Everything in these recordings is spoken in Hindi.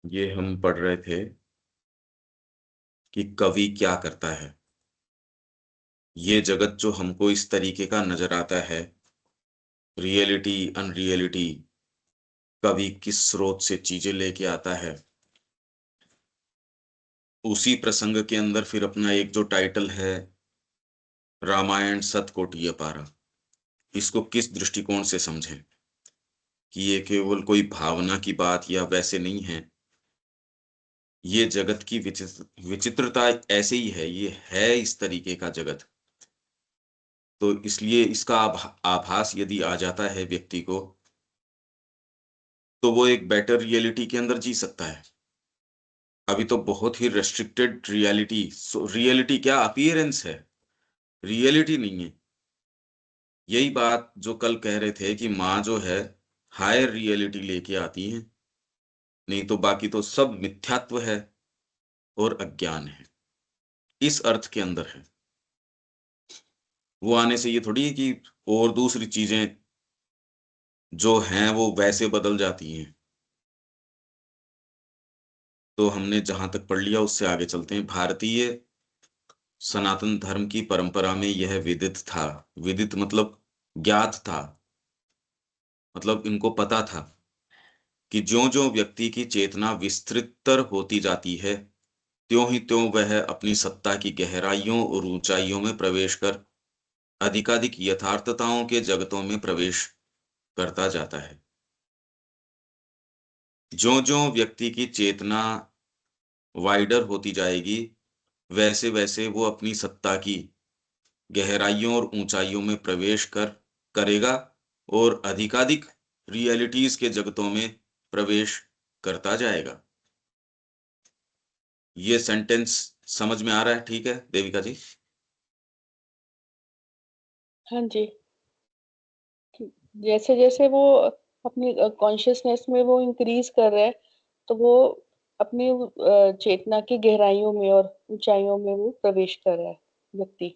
ये हम पढ़ रहे थे कि कवि क्या करता है। ये जगत जो हमको इस तरीके का नजर आता है, रियलिटी अनरियलिटी, कवि किस स्रोत से चीजें लेके आता है। उसी प्रसंग के अंदर फिर अपना एक जो टाइटल है, रामायण सतकोटि अपारा, इसको किस दृष्टिकोण से समझें कि ये केवल कोई भावना की बात या वैसे नहीं है। ये जगत की विचित्रता ऐसे ही है, ये है इस तरीके का जगत। तो इसलिए इसका आभास यदि आ जाता है व्यक्ति को, तो वो एक बेटर रियलिटी के अंदर जी सकता है। अभी तो बहुत ही रेस्ट्रिक्टेड रियलिटी, रियलिटी क्या अपीयरेंस है, रियलिटी नहीं है। यही बात जो कल कह रहे थे कि माँ जो है हायर रियलिटी लेके आती है, नहीं तो बाकी तो सब मिथ्यात्व है और अज्ञान है, इस अर्थ के अंदर है। वो आने से ये थोड़ी है कि और दूसरी चीजें जो हैं वो वैसे बदल जाती हैं। तो हमने जहां तक पढ़ लिया उससे आगे चलते हैं। भारतीय सनातन धर्म की परंपरा में यह विदित था। विदित मतलब ज्ञात था, मतलब इनको पता था कि ज्यों ज्यों व्यक्ति की चेतना विस्तृतर होती जाती है, त्यों ही त्यों वह अपनी सत्ता की गहराइयों और ऊंचाइयों में प्रवेश कर अधिकाधिक यथार्थताओं के जगतों में प्रवेश करता जाता है। ज्यों ज्यों व्यक्ति की चेतना वाइडर होती जाएगी, वैसे वैसे वो अपनी सत्ता की गहराइयों और ऊंचाइयों में प्रवेश करेगा और अधिकाधिक रियलिटीज के जगतों में प्रवेश करता जाएगा। ये सेंटेंस समझ में आ रहा है? ठीक है देविका जी। हाँ जी। जैसे जैसे वो अपनी कॉन्शियसनेस में वो इंक्रीज कर रहे हैं, तो वो अपनी चेतना की गहराइयों में और ऊंचाइयों में वो प्रवेश कर रहा है व्यक्ति।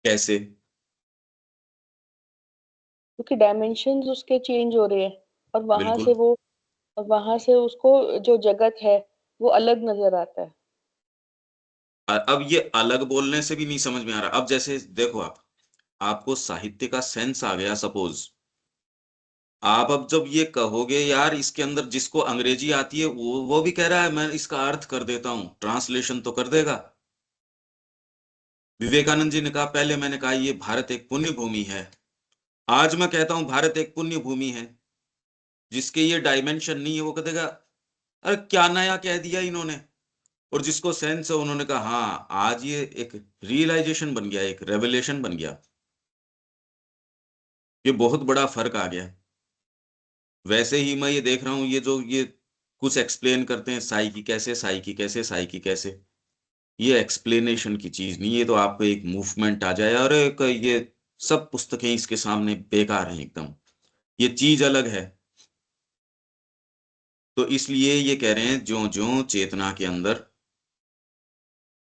कैसे? क्योंकि डायमेंशंस उसके चेंज हो रहे हैं, और बिल्कुल। वहां से उसको जो जगत है वो अलग नजर आता है। अब ये अलग बोलने से भी नहीं समझ में आ रहा। अब जैसे देखो, आपको साहित्य का सेंस आ गया सपोज। आप अब जब ये कहोगे यार इसके अंदर जिसको अंग्रेजी आती है वो भी कह रहा है मैं इसका अर्थ कर देता हूं, ट्रांसलेशन तो कर देगा। विवेकानंद जी ने कहा, पहले मैंने कहा ये भारत एक पुण्य भूमि है, आज मैं कहता हूं भारत एक पुण्य भूमि है। जिसके ये डायमेंशन नहीं है वो कह देगा अरे क्या नया कह दिया इन्होंने। और जिसको सेंस है उन्होंने कहा हाँ आज ये एक रियलाइजेशन बन गया, एक रेवलेशन बन गया। ये बहुत बड़ा फर्क आ गया। वैसे ही मैं ये देख रहा हूँ, ये जो ये कुछ एक्सप्लेन करते हैं साई की कैसे, साई की कैसे, साई की कैसे, ये एक्सप्लेनेशन की चीज नहीं। ये तो आपको एक मूवमेंट आ जाए और एक ये सब पुस्तकें इसके सामने बेकार हैं एकदम। ये चीज अलग है। तो इसलिए ये कह रहे हैं ज्यों ज्यों चेतना के अंदर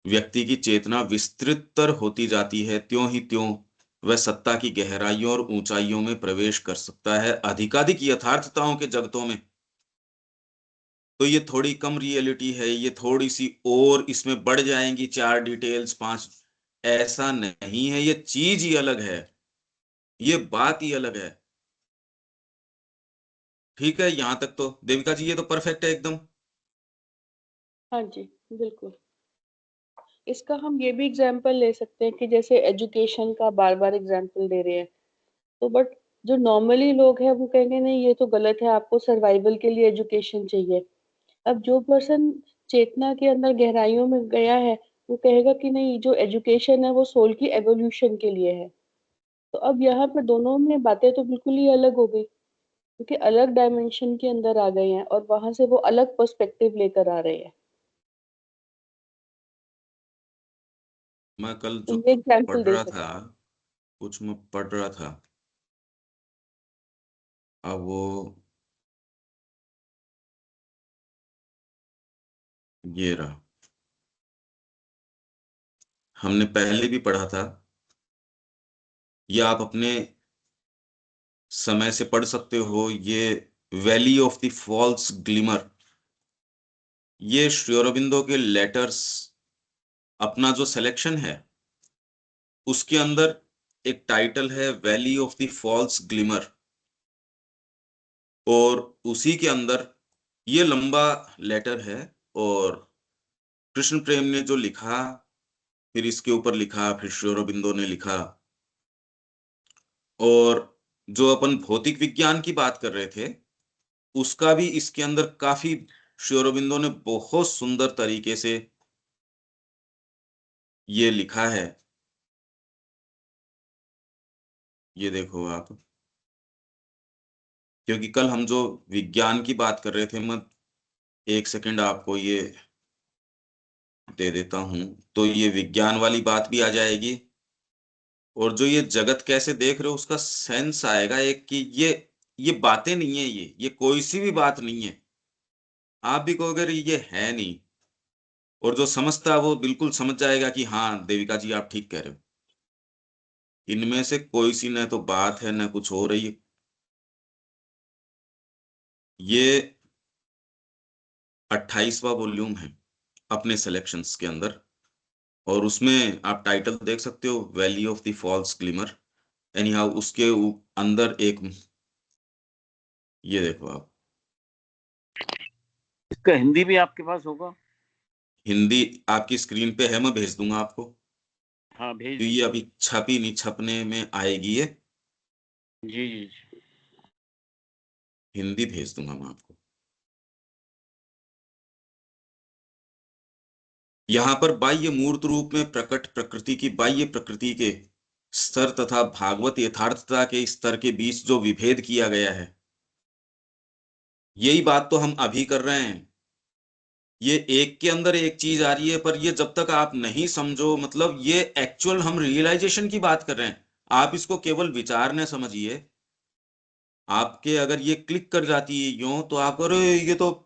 व्यक्ति की चेतना विस्तृतर होती जाती है, त्यों ही त्यों वह सत्ता की गहराइयों और ऊंचाइयों में प्रवेश कर सकता है अधिकाधिक यथार्थताओं के जगतों में। तो ये थोड़ी कम रियलिटी है, ये थोड़ी सी और इसमें बढ़ जाएंगी चार डिटेल्स पांच, ऐसा नहीं है। ये चीज ही अलग है, ये बात ही अलग है। ठीक है, यहां तक तो देविका जी ये तो परफेक्ट है एकदम। हाँ जी, बिल्कुल। इसका हम ये भी एग्जाम्पल ले सकते हैं कि जैसे एजुकेशन का बार बार एग्जाम्पल दे रहे हैं, तो बट जो नॉर्मली लोग हैं वो कहेंगे नहीं ये तो गलत है, आपको सर्वाइवल के लिए एजुकेशन चाहिए। अब जो पर्सन चेतना के अंदर गहराइयों में गया है, वो कहेगा कि नहीं, जो एजुकेशन है वो सोल की एवोल्यूशन के लिए है। तो अब यहाँ पे दोनों में बातें तो बिल्कुल ही अलग हो गई, क्योंकि अलग डायमेंशन के अंदर आ गए हैं और वहां से वो अलग पर्सपेक्टिव लेकर आ रहे हैं। मैं कल तो जो ये पढ़ एग्जाम्पल दे रहा था, सकते हैं। कुछ मैं पढ़ रहा था, अब वो ये रहा। हमने पहले भी पढ़ा था, ये आप अपने समय से पढ़ सकते हो, ये valley of the false glimmer. ये श्री अरबिंदो के लेटर्स, अपना जो सिलेक्शन है उसके अंदर एक टाइटल है valley of the false glimmer, और उसी के अंदर ये लंबा लेटर है। और कृष्ण प्रेम ने जो लिखा, फिर इसके ऊपर लिखा, फिर श्री अरबिंदो ने लिखा। और जो अपन भौतिक विज्ञान की बात कर रहे थे, उसका भी इसके अंदर काफी श्री अरबिंदो ने बहुत सुंदर तरीके से ये लिखा है। ये देखो आप, क्योंकि कल हम जो विज्ञान की बात कर रहे थे, मैं एक सेकंड आपको ये दे देता हूं, तो ये विज्ञान वाली बात भी आ जाएगी। और जो ये जगत कैसे देख रहे हो उसका सेंस आएगा एक, कि ये बातें नहीं है, ये कोई सी भी बात नहीं है। आप भी कहोगे अरे ये है नहीं, और जो समझता है वो बिल्कुल समझ जाएगा कि हाँ देविका जी आप ठीक कह रहे हो। इनमें से कोई सी न तो बात है न कुछ हो रही है। ये 28वां वॉल्यूम है अपने सिलेक्शंस के अंदर, और उसमें आप टाइटल देख सकते हो valley of the false glimmer. Anyhow उसके अंदर एक, ये देखो आप, इसका हिंदी भी आपके पास होगा? हिंदी आपकी स्क्रीन पे है, मैं भेज दूंगा आपको। हाँ भेज तो ये दीजिए। अभी छपी नहीं, छपने में आएगी ये। जी जी जी। हिंदी भेज दूंगा मैं आपको। यहाँ पर बाह्य मूर्त रूप में प्रकट प्रकृति की बाह्य प्रकृति के स्तर तथा भागवत यथार्थता के स्तर के बीच जो विभेद किया गया है, यही बात तो हम अभी कर रहे हैं। ये एक के अंदर एक चीज आ रही है, पर ये जब तक आप नहीं समझो, मतलब ये एक्चुअल हम रियलाइजेशन की बात कर रहे हैं। आप इसको केवल विचार न समझिए। आपके अगर ये क्लिक कर जाती है यूं, तो आप अरे ये तो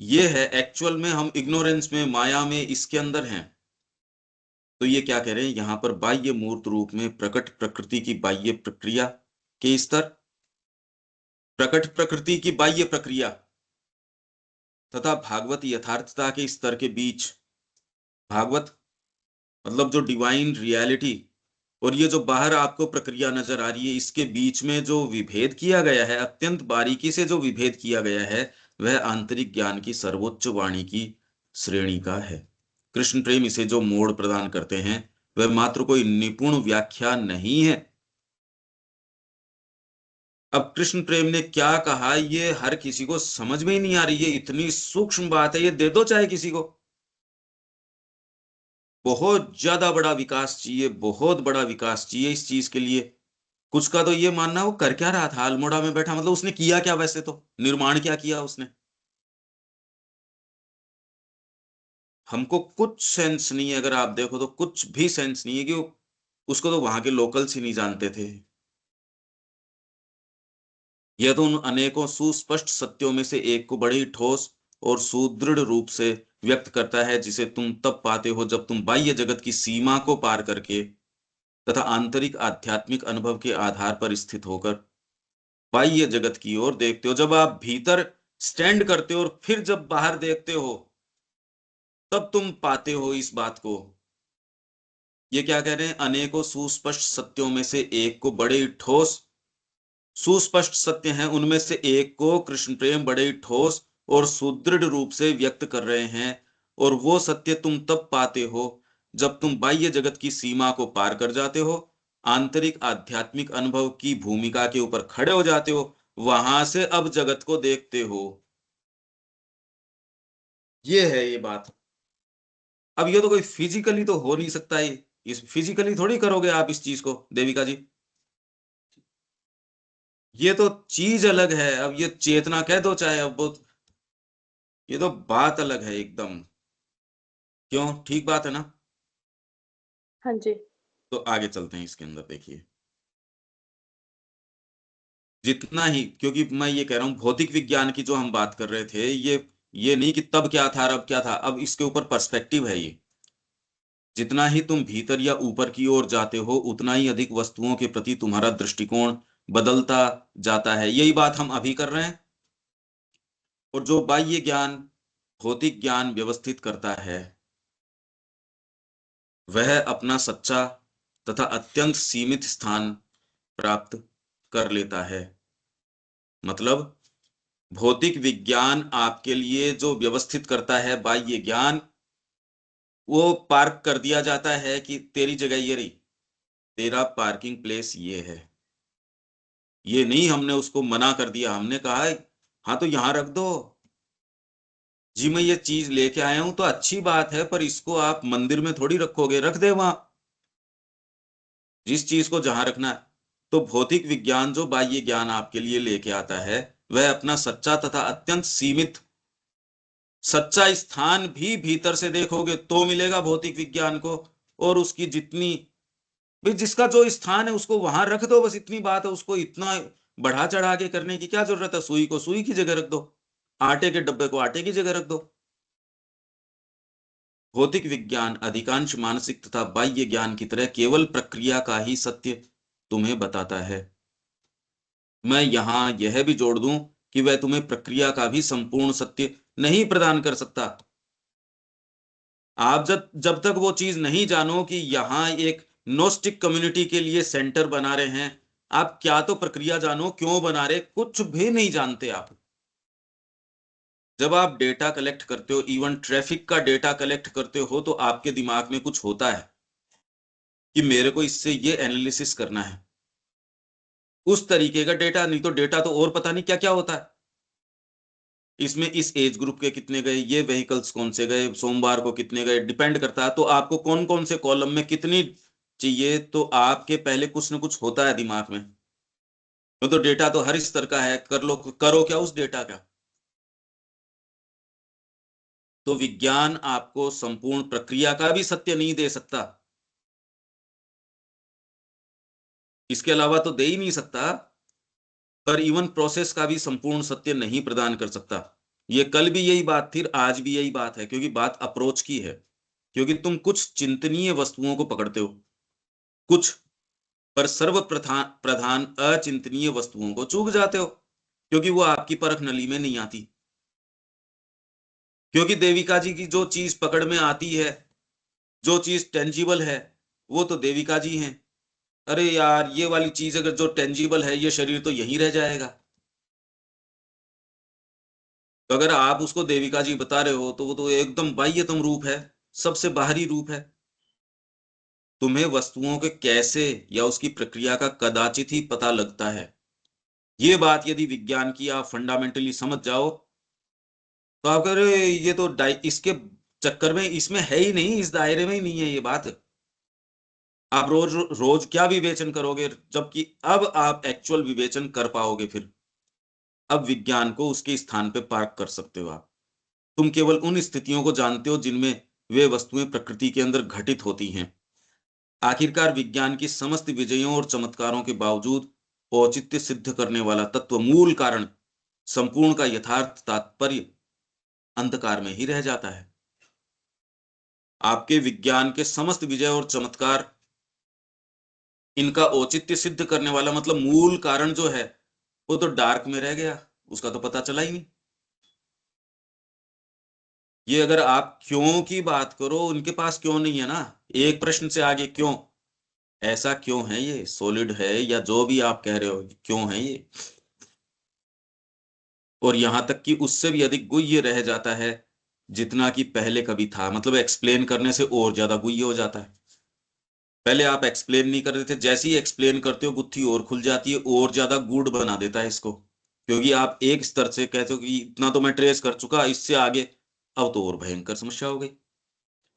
ये है एक्चुअल में, हम इग्नोरेंस में, माया में इसके अंदर हैं। तो ये क्या कह रहे हैं यहाँ पर, बाह्य मूर्त रूप में प्रकट प्रकृति की बाह्य प्रक्रिया के स्तर, प्रकट प्रकृति की बाह्य प्रक्रिया तथा भागवत यथार्थता के स्तर के बीच, भागवत मतलब जो डिवाइन रियलिटी, और ये जो बाहर आपको प्रक्रिया नजर आ रही है, इसके बीच में जो विभेद किया गया है, अत्यंत बारीकी से जो विभेद किया गया है, वह आंतरिक ज्ञान की सर्वोच्च वाणी की श्रेणी का है। कृष्ण प्रेम इसे जो मोड़ प्रदान करते हैं, वह मात्र कोई निपुण व्याख्या नहीं है। अब कृष्ण प्रेम ने क्या कहा, ये हर किसी को समझ में ही नहीं आ रही है। इतनी सूक्ष्म बात है, ये दे दो चाहे किसी को। बहुत ज्यादा बड़ा विकास चाहिए, बहुत बड़ा विकास चाहिए इस चीज के लिए। कुछ का तो ये मानना, वो कर क्या रहा था अल्मोड़ा में बैठा, मतलब उसने किया क्या, वैसे तो निर्माण क्या किया उसने। हमको कुछ सेंस नहीं है, अगर आप देखो तो कुछ भी सेंस नहीं है कि वो, उसको तो वहां के लोकल्स ही नहीं जानते थे। यह तो उन अनेकों सुस्पष्ट सत्यों में से एक को बड़े ही ठोस और सुदृढ़ रूप से व्यक्त करता है, जिसे तुम तब पाते हो जब तुम बाह्य जगत की सीमा को पार करके तथा आंतरिक आध्यात्मिक अनुभव के आधार पर स्थित होकर बाह्य जगत की ओर देखते हो। जब आप भीतर स्टैंड करते हो और फिर जब बाहर देखते हो, तब तुम पाते हो इस बात को। ये क्या कह रहे हैं, अनेकों सुस्पष्ट सत्यों में से एक को बड़े ही ठोस, सुस्पष्ट सत्य हैं उनमें से एक को कृष्ण प्रेम बड़े ही ठोस और सुदृढ़ रूप से व्यक्त कर रहे हैं। और वो सत्य तुम तब पाते हो जब तुम बाह्य जगत की सीमा को पार कर जाते हो, आंतरिक आध्यात्मिक अनुभव की भूमिका के ऊपर खड़े हो जाते हो, वहां से अब जगत को देखते हो। ये है ये बात। अब ये तो कोई फिजिकली तो हो नहीं सकता है, इस फिजिकली थोड़ी करोगे आप इस चीज को देविका जी। ये तो चीज अलग है, अब ये चेतना कह दो चाहे, अब वो, ये तो बात अलग है एकदम। क्यों, ठीक बात है ना। हाँ जी। तो आगे चलते हैं इसके अंदर, देखिए जितना ही, क्योंकि मैं ये कह रहा हूं भौतिक विज्ञान की जो हम बात कर रहे थे, ये नहीं कि तब क्या था और अब क्या था, अब इसके ऊपर पर्सपेक्टिव है ये। जितना ही तुम भीतर या ऊपर की ओर जाते हो, उतना ही अधिक वस्तुओं के प्रति तुम्हारा दृष्टिकोण बदलता जाता है। यही बात हम अभी कर रहे हैं। और जो बाह्य ज्ञान भौतिक ज्ञान व्यवस्थित करता है वह अपना सच्चा तथा अत्यंत सीमित स्थान प्राप्त कर लेता है। मतलब भौतिक विज्ञान आपके लिए जो व्यवस्थित करता है बाह्य ज्ञान, वो पार्क कर दिया जाता है कि तेरी जगह ये रही, तेरा पार्किंग प्लेस ये है। ये नहीं हमने उसको मना कर दिया, हमने कहा हाँ तो यहां रख दो जी, मैं ये चीज लेके आया हूं तो अच्छी बात है, पर इसको आप मंदिर में थोड़ी रखोगे, रख दे वहां, जिस चीज को जहां रखना है। तो भौतिक विज्ञान जो बाह्य ज्ञान आपके लिए लेके आता है, वह अपना सच्चा तथा अत्यंत सीमित, सच्चा स्थान भी भीतर से देखोगे तो मिलेगा भौतिक विज्ञान को। और उसकी जितनी भी, जिसका जो स्थान है उसको वहां रख दो, बस इतनी बात है। उसको इतना बढ़ा चढ़ा के करने की क्या जरूरत है? सुई को सुई की जगह रख दो, आटे के डब्बे को आटे की जगह रख दो। भौतिक विज्ञान अधिकांश मानसिक तथा बाह्य ज्ञान की तरह केवल प्रक्रिया का ही सत्य तुम्हें बताता है। मैं यहां यह भी जोड़ दूं कि वह तुम्हें प्रक्रिया का भी संपूर्ण सत्य नहीं प्रदान कर सकता। आप जब जब तक वो चीज नहीं जानो कि यहां एक नोस्टिक कम्युनिटी के लिए सेंटर बना रहे हैं, आप क्या तो प्रक्रिया जानो क्यों बना रहे, कुछ भी नहीं जानते आप। जब आप डेटा कलेक्ट करते हो, इवन ट्रैफिक का डेटा कलेक्ट करते हो, तो आपके दिमाग में कुछ होता है कि मेरे को इससे ये एनालिसिस करना है, उस तरीके का डेटा। नहीं तो डेटा तो और पता नहीं क्या क्या होता है। इसमें इस एज ग्रुप के कितने गए, ये व्हीकल्स कौन से गए, सोमवार को कितने गए, डिपेंड करता है। तो आपको कौन कौन से कॉलम में कितनी चाहिए, तो आपके पहले कुछ ना कुछ होता है दिमाग में। तो डेटा तो हर स्तर का है, कर लो, करो क्या उस डेटा का। तो विज्ञान आपको संपूर्ण प्रक्रिया का भी सत्य नहीं दे सकता, इसके अलावा तो दे ही नहीं सकता। पर इवन प्रोसेस का भी संपूर्ण सत्य नहीं प्रदान कर सकता। ये कल भी यही बात थी, आज भी यही बात है, क्योंकि बात अप्रोच की है। क्योंकि तुम कुछ चिंतनीय वस्तुओं को पकड़ते हो, कुछ पर सर्व प्रधान प्रधान अचिंतनीय वस्तुओं को चूक जाते हो, क्योंकि वो आपकी परख नली में नहीं आती। क्योंकि देविका जी की जो चीज पकड़ में आती है, जो चीज टेंजिबल है, वो तो देविका जी हैं। अरे यार, ये वाली चीज अगर जो टेंजिबल है, ये शरीर तो यहीं रह जाएगा। तो अगर आप उसको देविका जी बता रहे हो, तो वो तो एकदम बाह्यतम रूप है, सबसे बाहरी रूप है। तुम्हें वस्तुओं के कैसे या उसकी प्रक्रिया का कदाचित ही पता लगता है। ये बात यदि विज्ञान की आप फंडामेंटली समझ जाओ, तो आप कह रहे ये तो इसके चक्कर में, इसमें है ही नहीं, इस दायरे में ही नहीं है ये बात। आप रोज रोज क्या विवेचन करोगे, जबकि अब आप एक्चुअल विवेचन कर पाओगे। फिर अब विज्ञान को उसके स्थान पे पार्क कर सकते हो आप। तुम केवल उन स्थितियों को जानते हो जिनमें वे वस्तुएं प्रकृति के अंदर घटित होती हैं। आखिरकार विज्ञान की समस्त विजयों और चमत्कारों के बावजूद औचित्य सिद्ध करने वाला तत्व, मूल कारण, संपूर्ण का यथार्थ तात्पर्य अंधकार में ही रह जाता है। आपके विज्ञान के समस्त विजय और चमत्कार, इनका औचित्य सिद्ध करने वाला मतलब मूल कारण जो है, वो तो डार्क में रह गया, उसका तो पता चला ही नहीं। ये अगर आप क्यों की बात करो, उनके पास क्यों नहीं है ना, एक प्रश्न से आगे क्यों, ऐसा क्यों है, ये सॉलिड है या जो भी आप कह रहे हो, क्यों है ये। और यहां तक कि उससे भी अधिक गुह्य रह जाता है जितना कि पहले कभी था। मतलब एक्सप्लेन करने से और ज्यादा गुह्य हो जाता है। पहले आप एक्सप्लेन नहीं कर रहे थे, जैसे ही एक्सप्लेन करते हो गुत्थी और खुल जाती है, और ज्यादा गूढ़ बना देता है इसको। क्योंकि आप एक स्तर से कहते हो कि इतना तो मैं ट्रेस कर चुका, इससे आगे अब तो और भयंकर समस्या हो गई।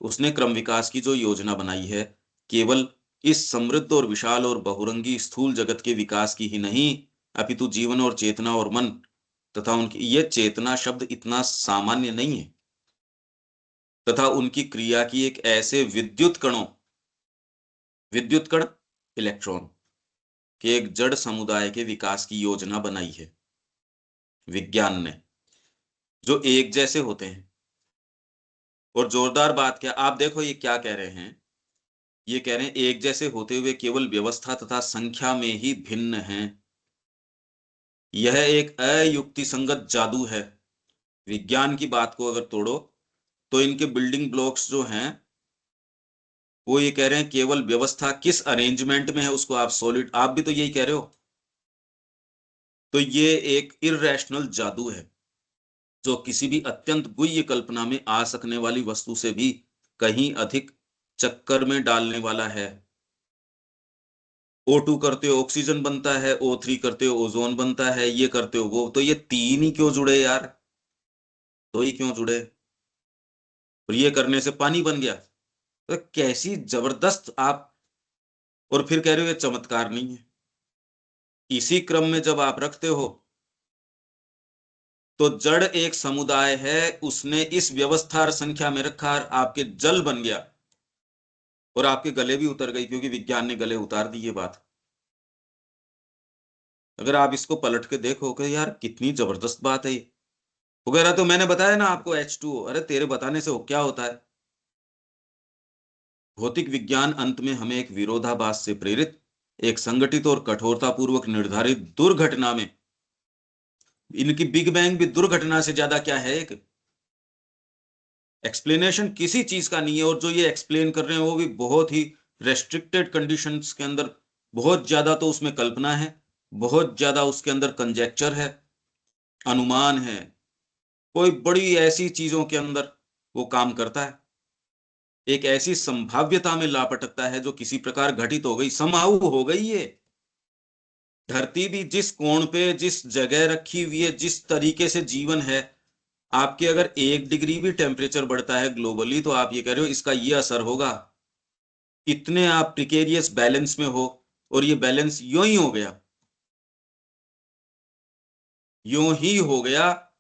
उसने क्रम विकास की जो योजना बनाई है, केवल इस समृद्ध और विशाल और बहुरंगी स्थूल जगत के विकास की ही नहीं, अपितु जीवन और चेतना और मन तथा उनकी, ये चेतना शब्द इतना सामान्य नहीं है, तथा उनकी क्रिया की एक ऐसे विद्युत कण, इलेक्ट्रॉन के एक जड़ समुदाय के विकास की योजना बनाई है विज्ञान ने, जो एक जैसे होते हैं। और जोरदार बात क्या, आप देखो ये क्या कह रहे हैं, ये कह रहे हैं एक जैसे होते हुए केवल व्यवस्था तथा संख्या में ही भिन्न हैं। यह एक अयुक्ति संगत जादू है। विज्ञान की बात को अगर तोड़ो तो इनके बिल्डिंग ब्लॉक्स जो हैं वो ये कह रहे हैं केवल व्यवस्था किस अरेंजमेंट में है उसको आप सॉलिड, आप भी तो यही कह रहे हो। तो ये एक इररेशनल जादू है जो किसी भी अत्यंत गुह्य कल्पना में आ सकने वाली वस्तु से भी कहीं अधिक चक्कर में डालने वाला है। O2 करते हो ऑक्सीजन बनता है, O3 करते हो ओजोन बनता है, ये करते हो वो, तो ये तीन ही क्यों जुड़े यार? तो ही क्यों जुड़े? और ये करने से पानी बन गया। तो कैसी जबरदस्त आप, और फिर कह रहे हो ये चमत्कार नहीं है। इसी क्रम में जब आप रखते हो तो जड़ एक समुदाय है, उसने इस व्यवस्था और संख्या में रखा और आपके जल बन गया और आपके गले भी उतर गई, क्योंकि विज्ञान ने गले उतार दी ये बात। अगर आप इसको पलट के देखो कि यार कितनी जबरदस्त बात है ये वगैरह, तो मैंने बताया ना आपको H2O, अरे तेरे बताने से क्या होता है। भौतिक विज्ञान अंत में हमें एक विरोधाभास से प्रेरित, एक संगठित और कठोरतापूर्वक निर्धारित दुर्घटना में, इनकी बिग बैंग भी दुर्घटना से ज्यादा क्या है, एक एक्सप्लेनेशन किसी चीज का नहीं है। और जो ये एक्सप्लेन कर रहे हैं वो भी बहुत ही रेस्ट्रिक्टेड कंडीशंस के अंदर, बहुत ज्यादा तो उसमें कल्पना है, बहुत ज्यादा उसके अंदर कंजेक्चर है, अनुमान है, कोई बड़ी ऐसी चीजों के अंदर वो काम करता है, एक ऐसी संभाव्यता में लापटकता है जो किसी प्रकार घटित हो गई, समाऊ हो गई ये धरती भी जिस कोण पे जिस जगह रखी हुई है, जिस तरीके से जीवन है। आपके अगर 1 डिग्री भी टेम्परेचर बढ़ता है ग्लोबली तो आप ये कह रहे हो इसका ये असर होगा। इतने आप प्रिकेरियस बैलेंस में हो, और ये बैलेंस यूं ही हो गया, यूं ही हो गया,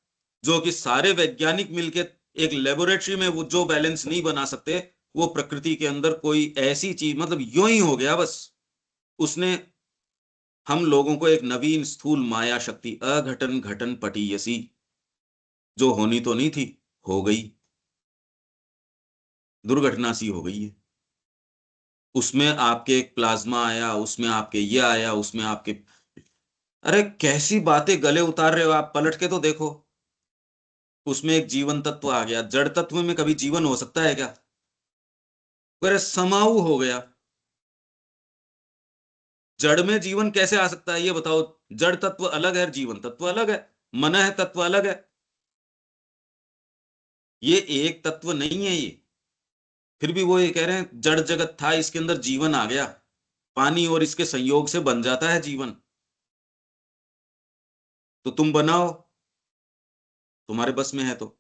जो कि सारे वैज्ञानिक मिलके एक लेबोरेटरी में वो जो बैलेंस नहीं बना सकते, वो प्रकृति के अंदर कोई ऐसी चीज, मतलब यूं ही हो गया बस। उसने हम लोगों को एक नवीन स्थूल माया शक्ति, अघटन घटन पटीयसी, जो होनी तो नहीं थी, हो गई, दुर्घटना सी हो गई है। उसमें आपके एक प्लाज्मा आया, उसमें आपके ये आया, उसमें आपके, अरे कैसी बातें गले उतार रहे हो आप, पलट के तो देखो। उसमें एक जीवन तत्व आ गया, जड़ तत्व में कभी जीवन हो सकता है क्या? अरे समाऊ हो गया। जड़ में जीवन कैसे आ सकता है ये बताओ? जड़ तत्व अलग है, जीवन तत्व अलग है, मन तत्व अलग है, ये एक तत्व नहीं है ये। फिर भी वो ये कह रहे हैं जड़ जगत था, इसके अंदर जीवन आ गया, पानी और इसके संयोग से बन जाता है जीवन। तो तुम बनाओ, तुम्हारे बस में है तो।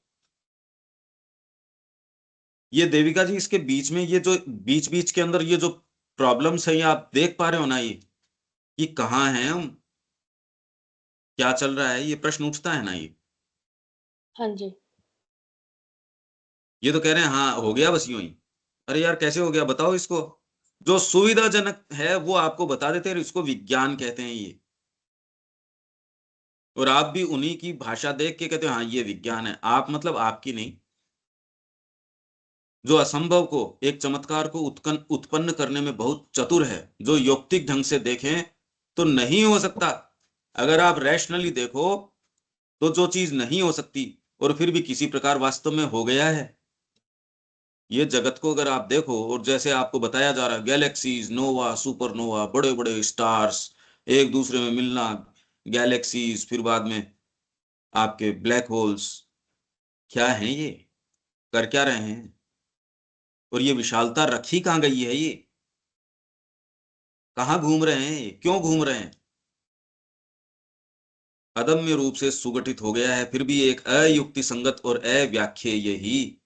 ये देविका जी, इसके बीच में ये जो बीच बीच के अंदर ये जो प्रॉब्लम्स है, ये आप देख पा रहे हो ना, ये कहाँ है हम, क्या चल रहा है, ये प्रश्न उठता है ना ये। हाँ जी। ये तो कह रहे हैं हाँ हो गया बस यूं ही। अरे यार कैसे हो गया बताओ इसको। जो सुविधाजनक है वो आपको बता देते हैं, इसको विज्ञान कहते हैं ये। और आप भी उन्हीं की भाषा देख के कहते हो हाँ ये विज्ञान है, आप मतलब आपकी नहीं। जो असंभव को, एक चमत्कार को उत्पन्न करने में बहुत चतुर है, जो यौक्तिक ढंग से देखें तो नहीं हो सकता। अगर आप रैशनली देखो तो जो चीज नहीं हो सकती और फिर भी किसी प्रकार वास्तव में हो गया है। ये जगत को अगर आप देखो, और जैसे आपको बताया जा रहा है, गैलेक्सीज, नोवा, सुपरनोवा, बड़े बड़े स्टार्स एक दूसरे में मिलना, गैलेक्सीज, फिर बाद में आपके ब्लैक होल्स, क्या है ये, कर क्या रहे हैं, और ये विशालता रखी कहाँ गई है, ये कहाँ घूम रहे हैं, ये क्यों घूम रहे हैं? अदम्य रूप से सुगठित हो गया है, फिर भी एक अयुक्ति संगत और अव्याख्येय ही।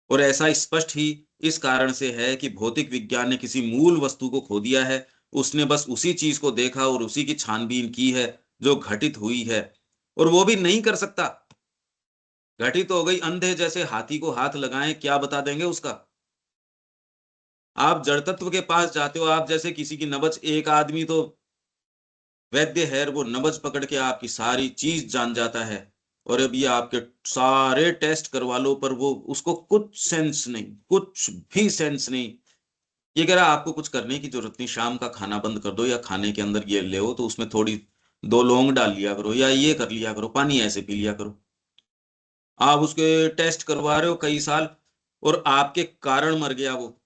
और ऐसा स्पष्ट ही इस कारण से है कि भौतिक विज्ञान ने किसी मूल वस्तु को खो दिया है। उसने बस उसी चीज को देखा और उसी की छानबीन की है जो घटित हुई है, और वो भी नहीं कर सकता। घटित हो गई, अंधे जैसे हाथी को हाथ लगाएं क्या बता देंगे उसका? आप जड़ तत्व के पास जाते हो, आप जैसे किसी की नब्ज, एक आदमी तो वैद्य है, वो नब्ज पकड़ के आपकी सारी चीज जान जाता है, और अब ये आपके सारे टेस्ट करवा लो पर वो, उसको कुछ सेंस नहीं, कुछ भी सेंस नहीं। ये कह रहा आपको कुछ करने की जरूरत नहीं, शाम का खाना बंद कर दो, या खाने के अंदर ये ले तो उसमें थोड़ी 2 लौंग डाल लिया करो, या ये कर लिया करो, पानी ऐसे पी लिया करो। आप उसके टेस्ट करवा रहे हो कई साल, और आपके कारण मर गया वो,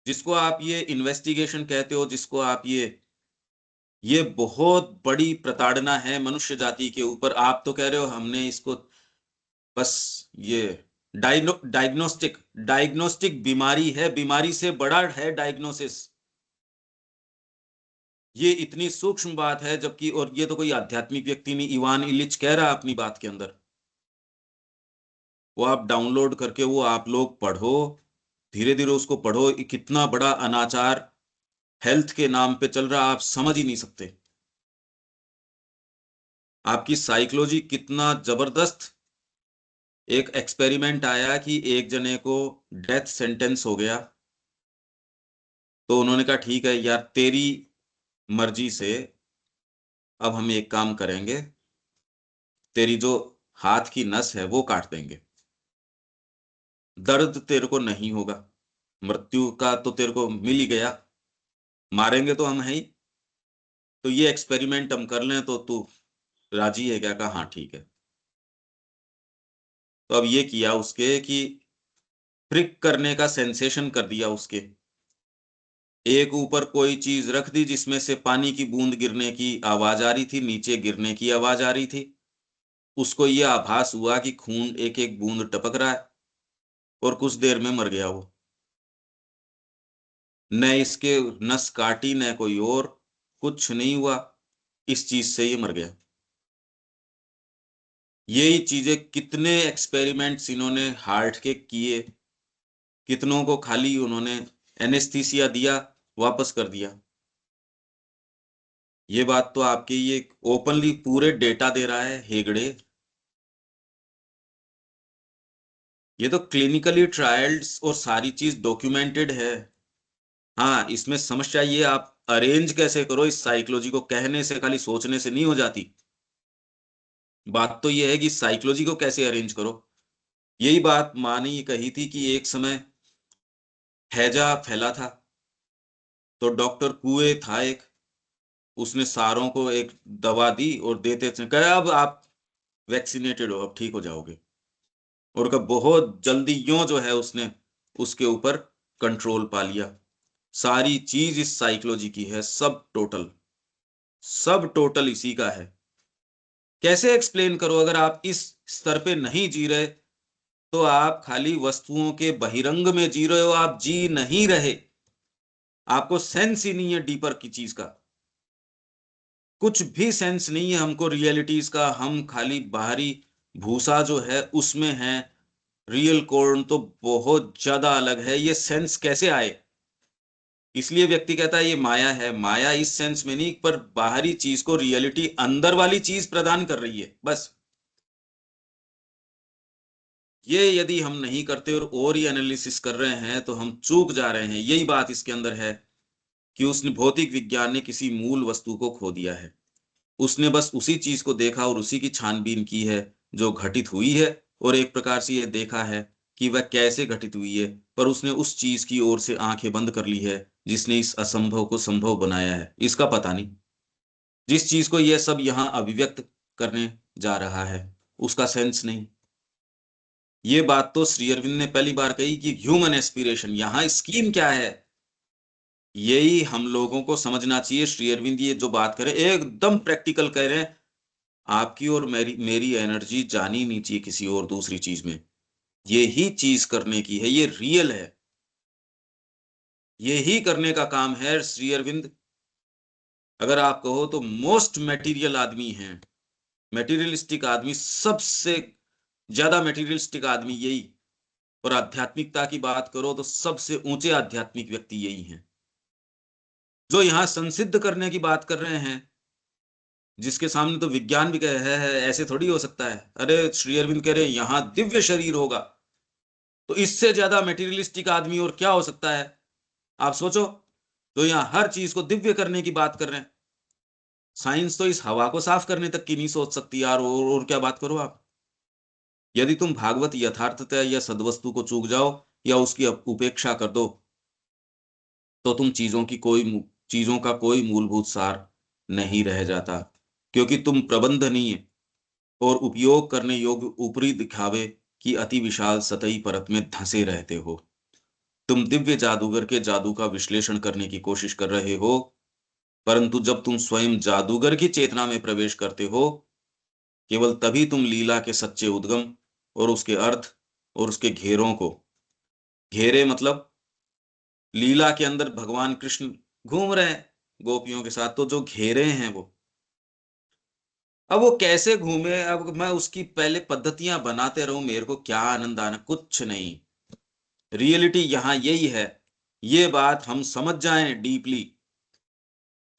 जिसको आप ये इन्वेस्टिगेशन कहते हो, जिसको आप ये बहुत बड़ी प्रताड़ना है मनुष्य जाति के ऊपर। आप तो कह रहे हो हमने इसको बस ये डायग्नोस्टिक डायग्नोस्टिक बीमारी है, बीमारी से बड़ा है डायग्नोसिस। ये इतनी सूक्ष्म बात है, जबकि और ये तो कोई आध्यात्मिक व्यक्ति नहीं, इवान इलिच कह रहा है अपनी बात के अंदर। वो आप डाउनलोड करके वो आप लोग पढ़ो, धीरे धीरे उसको पढ़ो। कितना बड़ा अनाचार हेल्थ के नाम पे चल रहा, आप समझ ही नहीं सकते। आपकी साइकोलॉजी कितना जबरदस्त। एक एक्सपेरिमेंट आया कि एक जने को डेथ सेंटेंस हो गया, तो उन्होंने कहा ठीक है यार, तेरी मर्जी से अब हम एक काम करेंगे, तेरी जो हाथ की नस है वो काट देंगे, दर्द तेरे को नहीं होगा, मृत्यु का तो तेरे को मिल ही गया, मारेंगे तो हम है ही, तो ये एक्सपेरिमेंट हम कर लें तो तू राजी है क्या? कहा हाँ ठीक है। तो अब ये किया उसके कि फ्रिक करने का सेंसेशन कर दिया उसके, एक ऊपर कोई चीज रख दी जिसमें से पानी की बूंद गिरने की आवाज आ रही थी, नीचे गिरने की आवाज आ रही थी। उसको ये आभास हुआ कि खून एक एक बूंद टपक रहा है, और कुछ देर में मर गया वो। न इसके नस काटी न कोई और, कुछ नहीं हुआ, इस चीज से ये मर गया। यही चीजें कितने एक्सपेरिमेंट्स इन्होंने हार्ट के किए, कितनों को खाली उन्होंने एनेस्थीसिया दिया, वापस कर दिया। ये बात तो आपके ये ओपनली पूरे डेटा दे रहा है हेगड़े। ये तो क्लिनिकली ट्रायल्स और सारी चीज डॉक्यूमेंटेड है। हाँ, इसमें समस्या ये आप अरेंज कैसे करो, इस साइकोलॉजी को कहने से खाली सोचने से नहीं हो जाती। बात तो ये है कि साइकोलॉजी को कैसे अरेंज करो। यही बात माँ ने कही थी कि एक समय हैजा फैला था, तो डॉक्टर कुए था एक, उसने सारों को एक दवा दी और देते थे, कहा अब आप वैक्सीनेटेड हो, अब ठीक हो जाओगे। और कब बहुत जल्दी यूं जो है उसने उसके ऊपर कंट्रोल पा लिया। सारी चीज इस साइकोलॉजी की है, सब टोटल इसी का है। कैसे एक्सप्लेन करो अगर आप इस स्तर पे नहीं जी रहे, तो आप खाली वस्तुओं के बहिरंग में जी रहे हो, आप जी नहीं रहे। आपको सेंस ही नहीं है डीपर की चीज का, कुछ भी सेंस नहीं है हमको रियलिटीज का। हम खाली बाहरी भूसा जो है उसमें है, रियल कॉर्न तो बहुत ज्यादा अलग है। ये सेंस कैसे आए? इसलिए व्यक्ति कहता है ये माया है। माया इस सेंस में नहीं, पर बाहरी चीज को रियलिटी अंदर वाली चीज प्रदान कर रही है, बस। ये यदि हम नहीं करते और ही एनालिसिस कर रहे हैं तो हम चूक जा रहे हैं। यही बात इसके अंदर है कि उसने भौतिक विज्ञान ने किसी मूल वस्तु को खो दिया है। उसने बस उसी चीज को देखा और उसी की छानबीन की है जो घटित हुई है, और एक प्रकार से यह देखा है कि वह कैसे घटित हुई है, पर उसने उस चीज की ओर से आंखें बंद कर ली है जिसने इस असंभव को संभव बनाया है। इसका पता नहीं, जिस चीज को यह सब यहां अभिव्यक्त करने जा रहा है उसका सेंस नहीं। ये बात तो श्री अरविंद ने पहली बार कही कि ह्यूमन एस्पिरेशन, यहां स्कीम क्या है, यही हम लोगों को समझना चाहिए। श्री अरविंद ये जो बात करें एकदम प्रैक्टिकल कह रहे हैं। आपकी और मेरी मेरी एनर्जी जानी नहीं चाहिए किसी और दूसरी चीज में, यही चीज करने की है, ये रियल है, यही करने का काम है। श्री अरविंद अगर आप कहो तो मोस्ट मटेरियल आदमी है, मटेरियलिस्टिक आदमी, सबसे ज्यादा मटेरियलिस्टिक आदमी यही। और आध्यात्मिकता की बात करो तो सबसे ऊंचे आध्यात्मिक व्यक्ति यही हैं, जो यहां संसिद्ध करने की बात कर रहे हैं, जिसके सामने तो विज्ञान भी कहे है ऐसे थोड़ी हो सकता है। अरे श्री अरविंद कह रहे हैं यहां दिव्य शरीर होगा, तो इससे ज्यादा मटेरियलिस्टिक आदमी और क्या हो सकता है? आप सोचो, तो यहां हर चीज को दिव्य करने की बात कर रहे हैं। साइंस तो इस हवा को साफ करने तक की नहीं सोच सकती यार, और क्या बात करो आप। यदि तुम भागवत यथार्थता या सदवस्तु को चूक जाओ या उसकी उपेक्षा कर दो, तो तुम चीजों का कोई मूलभूत सार नहीं रह जाता, क्योंकि तुम प्रबंध नहीं है। और उपयोग करने योग्य ऊपरी दिखावे की अति विशाल सतही परत में धंसे रहते हो। तुम दिव्य जादूगर के जादू का विश्लेषण करने की कोशिश कर रहे हो, परंतु जब तुम स्वयं जादूगर की चेतना में प्रवेश करते हो, केवल तभी तुम लीला के सच्चे उद्गम और उसके अर्थ और उसके घेरों को, घेरे मतलब लीला के अंदर भगवान कृष्ण घूम रहे हैं गोपियों के साथ, तो जो घेरे हैं वो, अब वो कैसे घूमे, अब मैं उसकी पहले पद्धतियां बनाते रहूं, मेरे को क्या आनंद आना, कुछ नहीं। रियलिटी यहां यही है, ये बात हम समझ जाएं डीपली।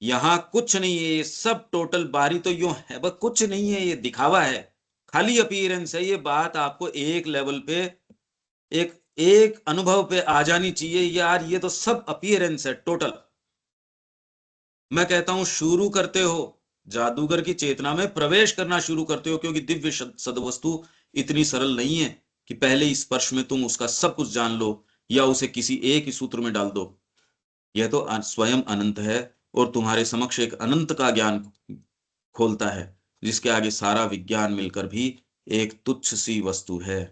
यहां कुछ नहीं है, ये सब टोटल बाहरी तो यूं है, बस कुछ नहीं है, ये दिखावा है, खाली अपीयरेंस है। ये बात आपको एक लेवल पे, एक एक अनुभव पे आ जानी चाहिए, यार ये तो सब अपीयरेंस है टोटल। मैं कहता हूं शुरू करते हो, जादूगर की चेतना में प्रवेश करना शुरू करते हो, क्योंकि दिव्य सदवस्तु इतनी सरल नहीं है कि पहले स्पर्श में तुम उसका सब कुछ जान लो या उसे किसी एक ही सूत्र में डाल दो। यह तो स्वयं अनंत है और तुम्हारे समक्ष एक अनंत का ज्ञान खोलता है, जिसके आगे सारा विज्ञान मिलकर भी एक तुच्छ सी वस्तु है।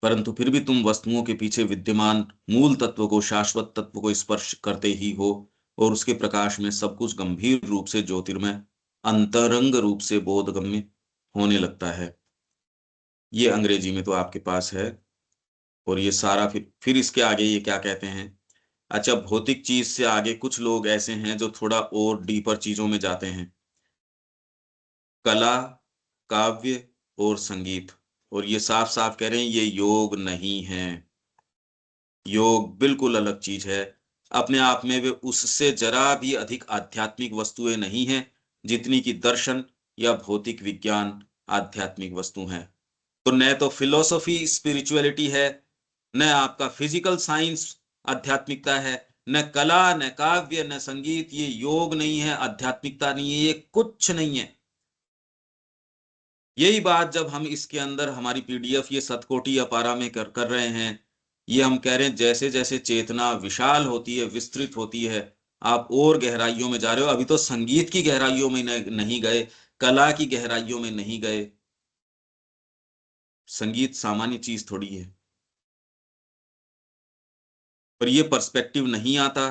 परंतु फिर भी तुम वस्तुओं के पीछे विद्यमान मूल तत्व को, शाश्वत तत्व को स्पर्श करते ही हो, और उसके प्रकाश में सब कुछ गंभीर रूप से ज्योतिर्मय, अंतरंग रूप से बोधगम्य होने लगता है। ये अंग्रेजी में तो आपके पास है। और ये सारा फिर इसके आगे ये क्या कहते हैं। अच्छा, भौतिक चीज से आगे कुछ लोग ऐसे हैं जो थोड़ा और डीपर चीजों में जाते हैं, कला, काव्य और संगीत। और ये साफ साफ कह रहे हैं ये योग नहीं है, योग बिल्कुल अलग चीज है। अपने आप में वे उससे जरा भी अधिक आध्यात्मिक वस्तुएं नहीं हैं जितनी कि दर्शन या भौतिक विज्ञान आध्यात्मिक वस्तु हैं। तो न तो फिलोसॉफी स्पिरिचुअलिटी है, न आपका फिजिकल साइंस आध्यात्मिकता है, न कला, न काव्य, न संगीत, ये योग नहीं है, आध्यात्मिकता नहीं है, ये कुछ नहीं है। यही बात जब हम इसके अंदर हमारी पीडीएफ ये सतकोटि अपारा में कर रहे हैं, ये हम कह रहे हैं जैसे जैसे चेतना विशाल होती है, विस्तृत होती है, आप और गहराइयों में जा रहे हो। अभी तो संगीत की गहराइयों में नहीं गए, कला की गहराइयों में नहीं गए। संगीत सामान्य चीज थोड़ी है। पर ये पर्सपेक्टिव नहीं आता,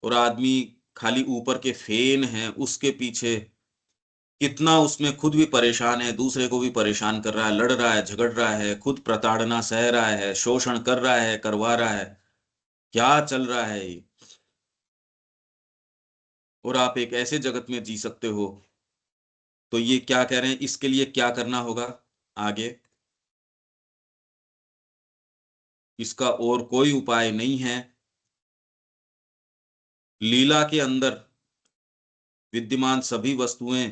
और आदमी खाली ऊपर के फेन है, उसके पीछे कितना उसमें खुद भी परेशान है, दूसरे को भी परेशान कर रहा है, लड़ रहा है, झगड़ रहा है, खुद प्रताड़ना सह रहा है, शोषण कर रहा है, करवा रहा है, क्या चल रहा है ये। और आप एक ऐसे जगत में जी सकते हो। तो ये क्या कह रहे हैं, इसके लिए क्या करना होगा आगे, इसका और कोई उपाय नहीं है। लीला के अंदर विद्यमान सभी वस्तुएं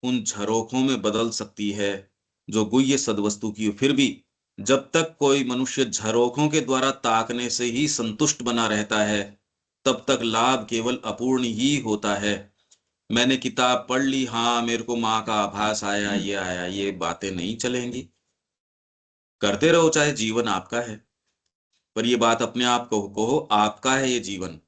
उन झरोखों में बदल सकती है जो गुह्य सदवस्तु की। फिर भी जब तक कोई मनुष्य झरोखों के द्वारा ताकने से ही संतुष्ट बना रहता है, तब तक लाभ केवल अपूर्ण ही होता है। मैंने किताब पढ़ ली, हाँ मेरे को माँ का आभास आया, ये बातें नहीं चलेंगी। करते रहो, चाहे जीवन आपका है, पर ये बात अपने आप को कहो, आपका है ये जीवन।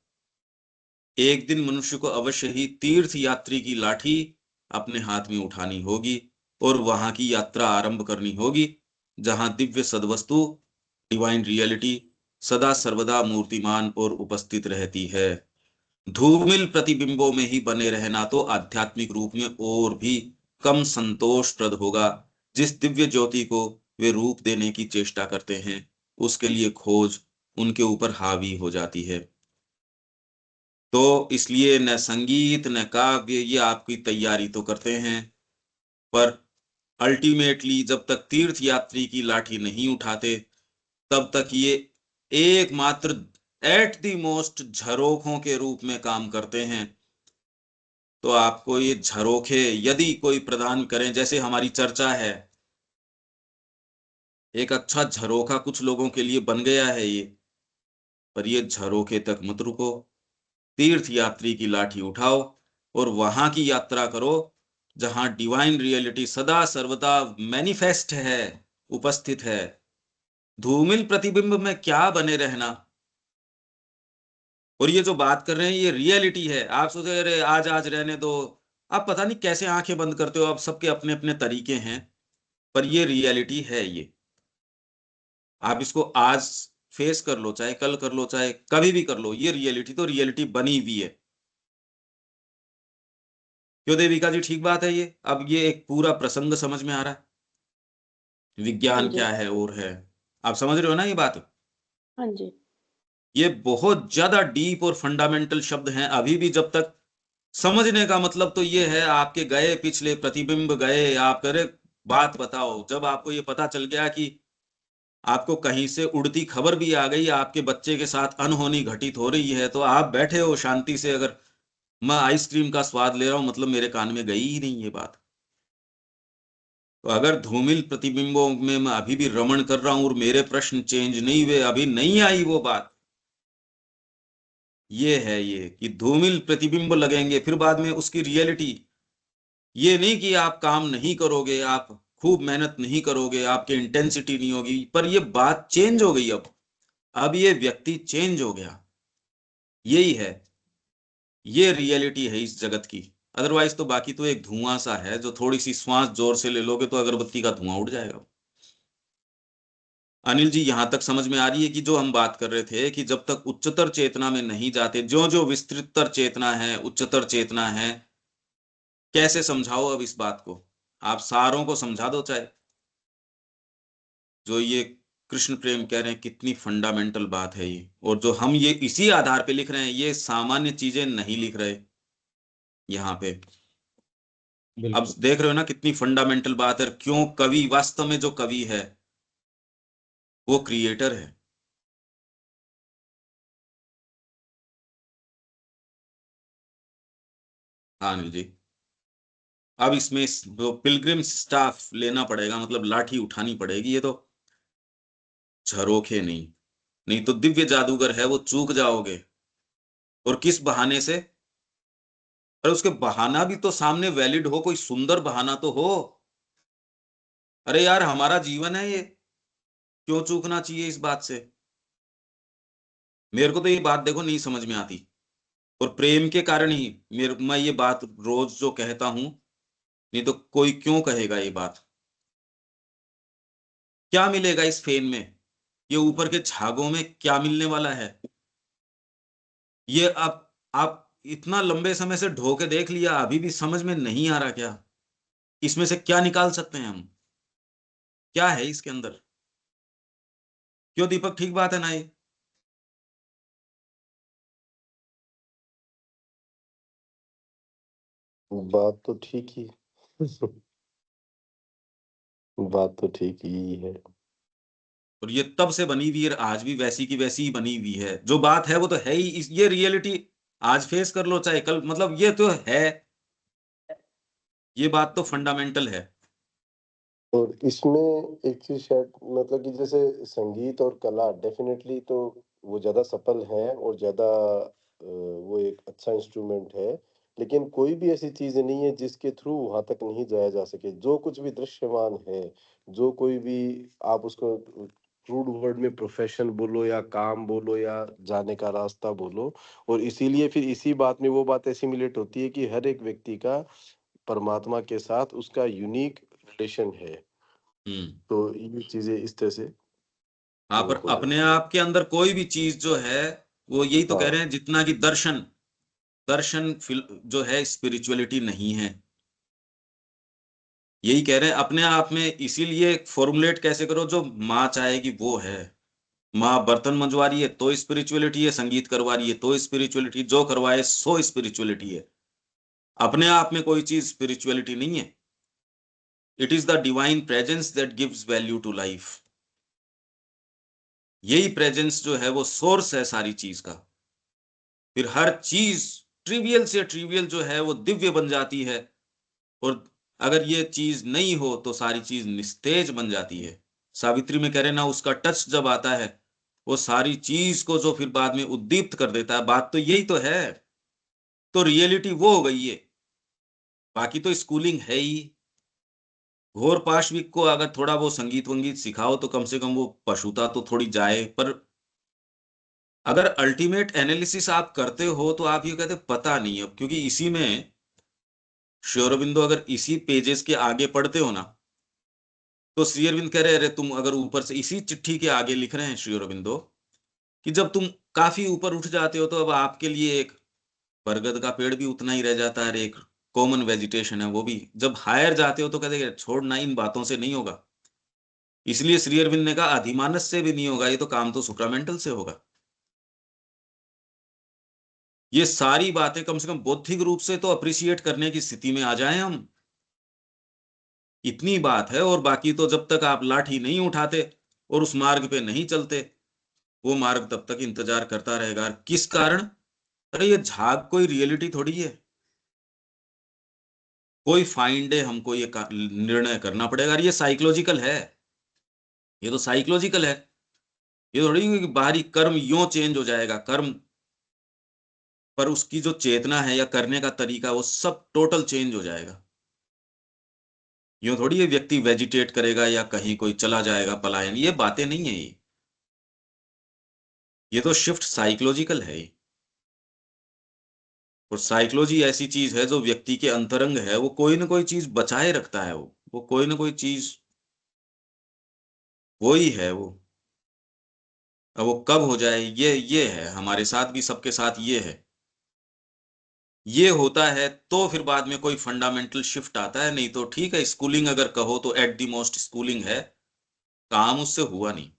एक दिन मनुष्य को अवश्य ही तीर्थ यात्री की लाठी अपने हाथ में उठानी होगी और वहां की यात्रा आरंभ करनी होगी, जहां दिव्य सदवस्तु, डिवाइन रियलिटी सदा सर्वदा मूर्तिमान और उपस्थित रहती है। धूमिल प्रतिबिंबों में ही बने रहना तो आध्यात्मिक रूप में और भी कम संतोषप्रद होगा। जिस दिव्य ज्योति को वे रूप देने की चेष्टा करते हैं, उसके लिए खोज उनके ऊपर हावी हो जाती है। तो इसलिए न संगीत न काव्य, ये आपकी तैयारी तो करते हैं, पर अल्टीमेटली जब तक तीर्थ यात्री की लाठी नहीं उठाते, तब तक ये एकमात्र एट द मोस्ट झरोखों के रूप में काम करते हैं। तो आपको ये झरोखे यदि कोई प्रदान करें, जैसे हमारी चर्चा है, एक अच्छा झरोखा कुछ लोगों के लिए बन गया है ये, पर ये झरोखे तक मत रुको। तीर्थ यात्री की लाठी उठाओ और वहां की यात्रा करो, जहां डिवाइन रियलिटी सदा सर्वदा मैनिफेस्ट है, उपस्थित है। धूमिल प्रतिबिंब में क्या बने रहना। और ये जो बात कर रहे हैं ये रियलिटी है। आप सोचे अरे आज आज रहने दो, आप पता नहीं कैसे आंखें बंद करते हो, आप सबके अपने अपने तरीके हैं, पर ये रियलिटी है। ये आप इसको आज फेस कर लो, चाहे कल कर लो, चाहे कभी भी कर लो, ये रियलिटी तो रियलिटी बनी हुई है। क्यों देविका जी, ठीक बात है ये? अब ये एक पूरा प्रसंग समझ में आ रहा है, हाँ विज्ञान जी, क्या है और है। आप समझ रहे हो ना ये बात? हाँ जी, ये बहुत ज्यादा डीप और फंडामेंटल शब्द हैं। अभी भी जब तक समझने का मतलब तो ये है, आपके गए पिछले प्रतिबिंब गए, आप करे बात बताओ, जब आपको ये पता चल गया कि आपको कहीं से उड़ती खबर भी आ गई, आपके बच्चे के साथ अनहोनी घटित हो रही है, तो आप बैठे हो शांति से, अगर मैं आइसक्रीम का स्वाद ले रहा हूं, मतलब मेरे कान में गई ही नहीं ये बात। तो अगर धूमिल प्रतिबिंबों में मैं अभी भी रमण कर रहा हूं और मेरे प्रश्न चेंज नहीं हुए, अभी नहीं आई वो बात, ये है ये कि धूमिल प्रतिबिंब लगेंगे, फिर बाद में उसकी रियलिटी ये नहीं कि आप काम नहीं करोगे, आप खूब मेहनत नहीं करोगे, आपकी इंटेंसिटी नहीं होगी, पर ये बात चेंज हो गई। अब ये व्यक्ति चेंज हो गया, यही है, ये रियलिटी है इस जगत की। अदरवाइज तो बाकी तो एक धुआं सा है, जो थोड़ी सी श्वास जोर से ले लोगे तो अगरबत्ती का धुआं उड़ जाएगा। अनिल जी, यहां तक समझ में आ रही है कि जो हम बात कर रहे थे कि जब तक उच्चतर चेतना में नहीं जाते, जो जो विस्तृततर चेतना है, उच्चतर चेतना है, कैसे समझाओ अब इस बात को? आप सारों को समझा दो, चाहे जो ये कृष्ण प्रेम कह रहे हैं, कितनी फंडामेंटल बात है ये, और जो हम ये इसी आधार पे लिख रहे हैं, ये सामान्य चीजें नहीं लिख रहे यहाँ पे। अब बिल्कुल। देख रहे हो ना कितनी फंडामेंटल बात है, क्यों कवि, वास्तव में जो कवि है वो क्रिएटर है। हाँ अनिल जी, अब इसमें वो पिलग्रिम स्टाफ लेना पड़ेगा, मतलब लाठी उठानी पड़ेगी, ये तो झरोखे नहीं, नहीं तो दिव्य जादूगर है वो, चूक जाओगे। और किस बहाने से? अरे उसके बहाना भी तो सामने वैलिड हो, कोई सुंदर बहाना तो हो। अरे यार, हमारा जीवन है ये, क्यों चूकना चाहिए इस बात से? मेरे को तो ये बात देखो नहीं समझ में आती, और प्रेम के कारण ही मैं ये बात रोज जो कहता हूं, नहीं तो कोई क्यों कहेगा ये बात? क्या मिलेगा इस फेन में? ये ऊपर के छागों में क्या मिलने वाला है? ये आप इतना लंबे समय से ढो के देख लिया, अभी भी समझ में नहीं आ रहा क्या? इसमें से क्या निकाल सकते हैं हम? क्या है इसके अंदर? क्यों दीपक, ठीक बात है ना ये? बात तो ठीक ही बात तो ठीक ही है। और ये तब से बनी हुई है, आज भी वैसी की वैसी ही बनी हुई है। जो बात है वो तो है ही, ये रियलिटी आज फेस कर लो चाहे कल, मतलब ये तो है, ये बात तो फंडामेंटल है। और इसमें एक चीज शायद मतलब कि जैसे संगीत और कला डेफिनेटली तो वो ज्यादा सफल है और ज्यादा वो एक अच्छा इंस्ट्रूमेंट है, लेकिन कोई भी ऐसी चीज नहीं है जिसके थ्रू वहां तक नहीं जाया जा सके। जो कुछ भी दृश्यमान है, जो कोई भी आप उसको क्रूड वर्ड में प्रोफेशन बोलो या काम बोलो या जाने का रास्ता बोलो, और इसीलिए फिर इसी बात में वो बात एसिमिलेट होती है कि हर एक व्यक्ति का परमात्मा के साथ उसका यूनिक रिलेशन है। हम्म। तो ये चीजें इस तरह से हाँ, वो पर हो अपने जाती है। आप के अंदर कोई भी चीज जो है, वो यही तो कह हाँ, रहे हैं, जितना कि दर्शन, जो है स्पिरिचुअलिटी नहीं है, यही कह रहे हैं अपने आप में। इसीलिए फॉर्मुलेट कैसे करो, जो माँ चाहेगी वो है। माँ बर्तन मंजवा रही है तो स्पिरिचुअलिटी है, संगीत करवा रही है तो स्पिरिचुअलिटी, जो करवाए सो स्पिरिचुअलिटी है। अपने आप में कोई चीज स्पिरिचुअलिटी नहीं है। It is the divine presence that gives value to life. यही प्रेजेंस जो है वो सोर्स है सारी चीज का। फिर हर चीज ट्रिवियल से ट्रिवियल जो है वो दिव्य बन जाती है, और अगर ये चीज नहीं हो तो सारी चीज निस्तेज बन जाती है। सावित्री में कह रहे ना, उसका टच जब आता है, वो सारी चीज को जो फिर बाद में उद्दीप्त कर देता है। बात तो यही तो है। तो रियलिटी वो हो गई है, बाकी तो स्कूलिंग है ही। घोर पाशविक को अगर थोड़ा वो संगीत वंगीत सिखाओ तो कम से कम वो पशुता तो थोड़ी जाए। पर अगर अल्टीमेट एनालिसिस आप करते हो तो आप ये कहते पता नहीं अब, क्योंकि इसी में श्री अरविंदो अगर इसी पेजेस के आगे पढ़ते हो ना, तो श्री अरविंद कह रहे अरे तुम अगर ऊपर से इसी चिट्ठी के आगे लिख रहे हैं श्री अरविंदो कि जब तुम काफी ऊपर उठ जाते हो तो अब आपके लिए एक बरगद का पेड़ भी उतना ही रह जाता है, एक कॉमन वेजिटेशन है वो भी। जब हायर जाते हो तो कहते हैं छोड़ना, इन बातों से नहीं होगा। इसलिए श्री अरविंद ने कहा अधिमानस से भी नहीं होगा, ये तो काम तो सुप्रामेंटल से होगा। ये सारी बातें कम से कम बौद्धिक रूप से तो अप्रिशिएट करने की स्थिति में आ जाएं हम, इतनी बात है। और बाकी तो जब तक आप लाठी नहीं उठाते और उस मार्ग पे नहीं चलते, वो मार्ग तब तक इंतजार करता रहेगा। किस कारण? अरे ये झाग कोई रियलिटी थोड़ी है, कोई फाइंड है, हमको ये निर्णय करना पड़ेगा। ये साइकोलॉजिकल है, ये तो साइकोलॉजिकल है। ये थोड़ी कि बाहरी कर्म यूं चेंज हो जाएगा, कर्म पर उसकी जो चेतना है या करने का तरीका वो सब टोटल चेंज हो जाएगा। यूं थोड़ी ये व्यक्ति वेजिटेट करेगा या कहीं कोई चला जाएगा पलायन, ये बातें नहीं है। ये तो शिफ्ट साइकोलॉजिकल है। और साइकोलॉजी ऐसी चीज है जो व्यक्ति के अंतरंग है, वो कोई ना कोई चीज बचाए रखता है। वो कोई ना कोई चीज वो ही है वो। अब वो कब हो जाए ये है, हमारे साथ भी सबके साथ ये है। ये होता है तो फिर बाद में कोई फंडामेंटल शिफ्ट आता है, नहीं तो ठीक है स्कूलिंग अगर कहो तो एट दी मोस्ट स्कूलिंग है, काम उससे हुआ नहीं।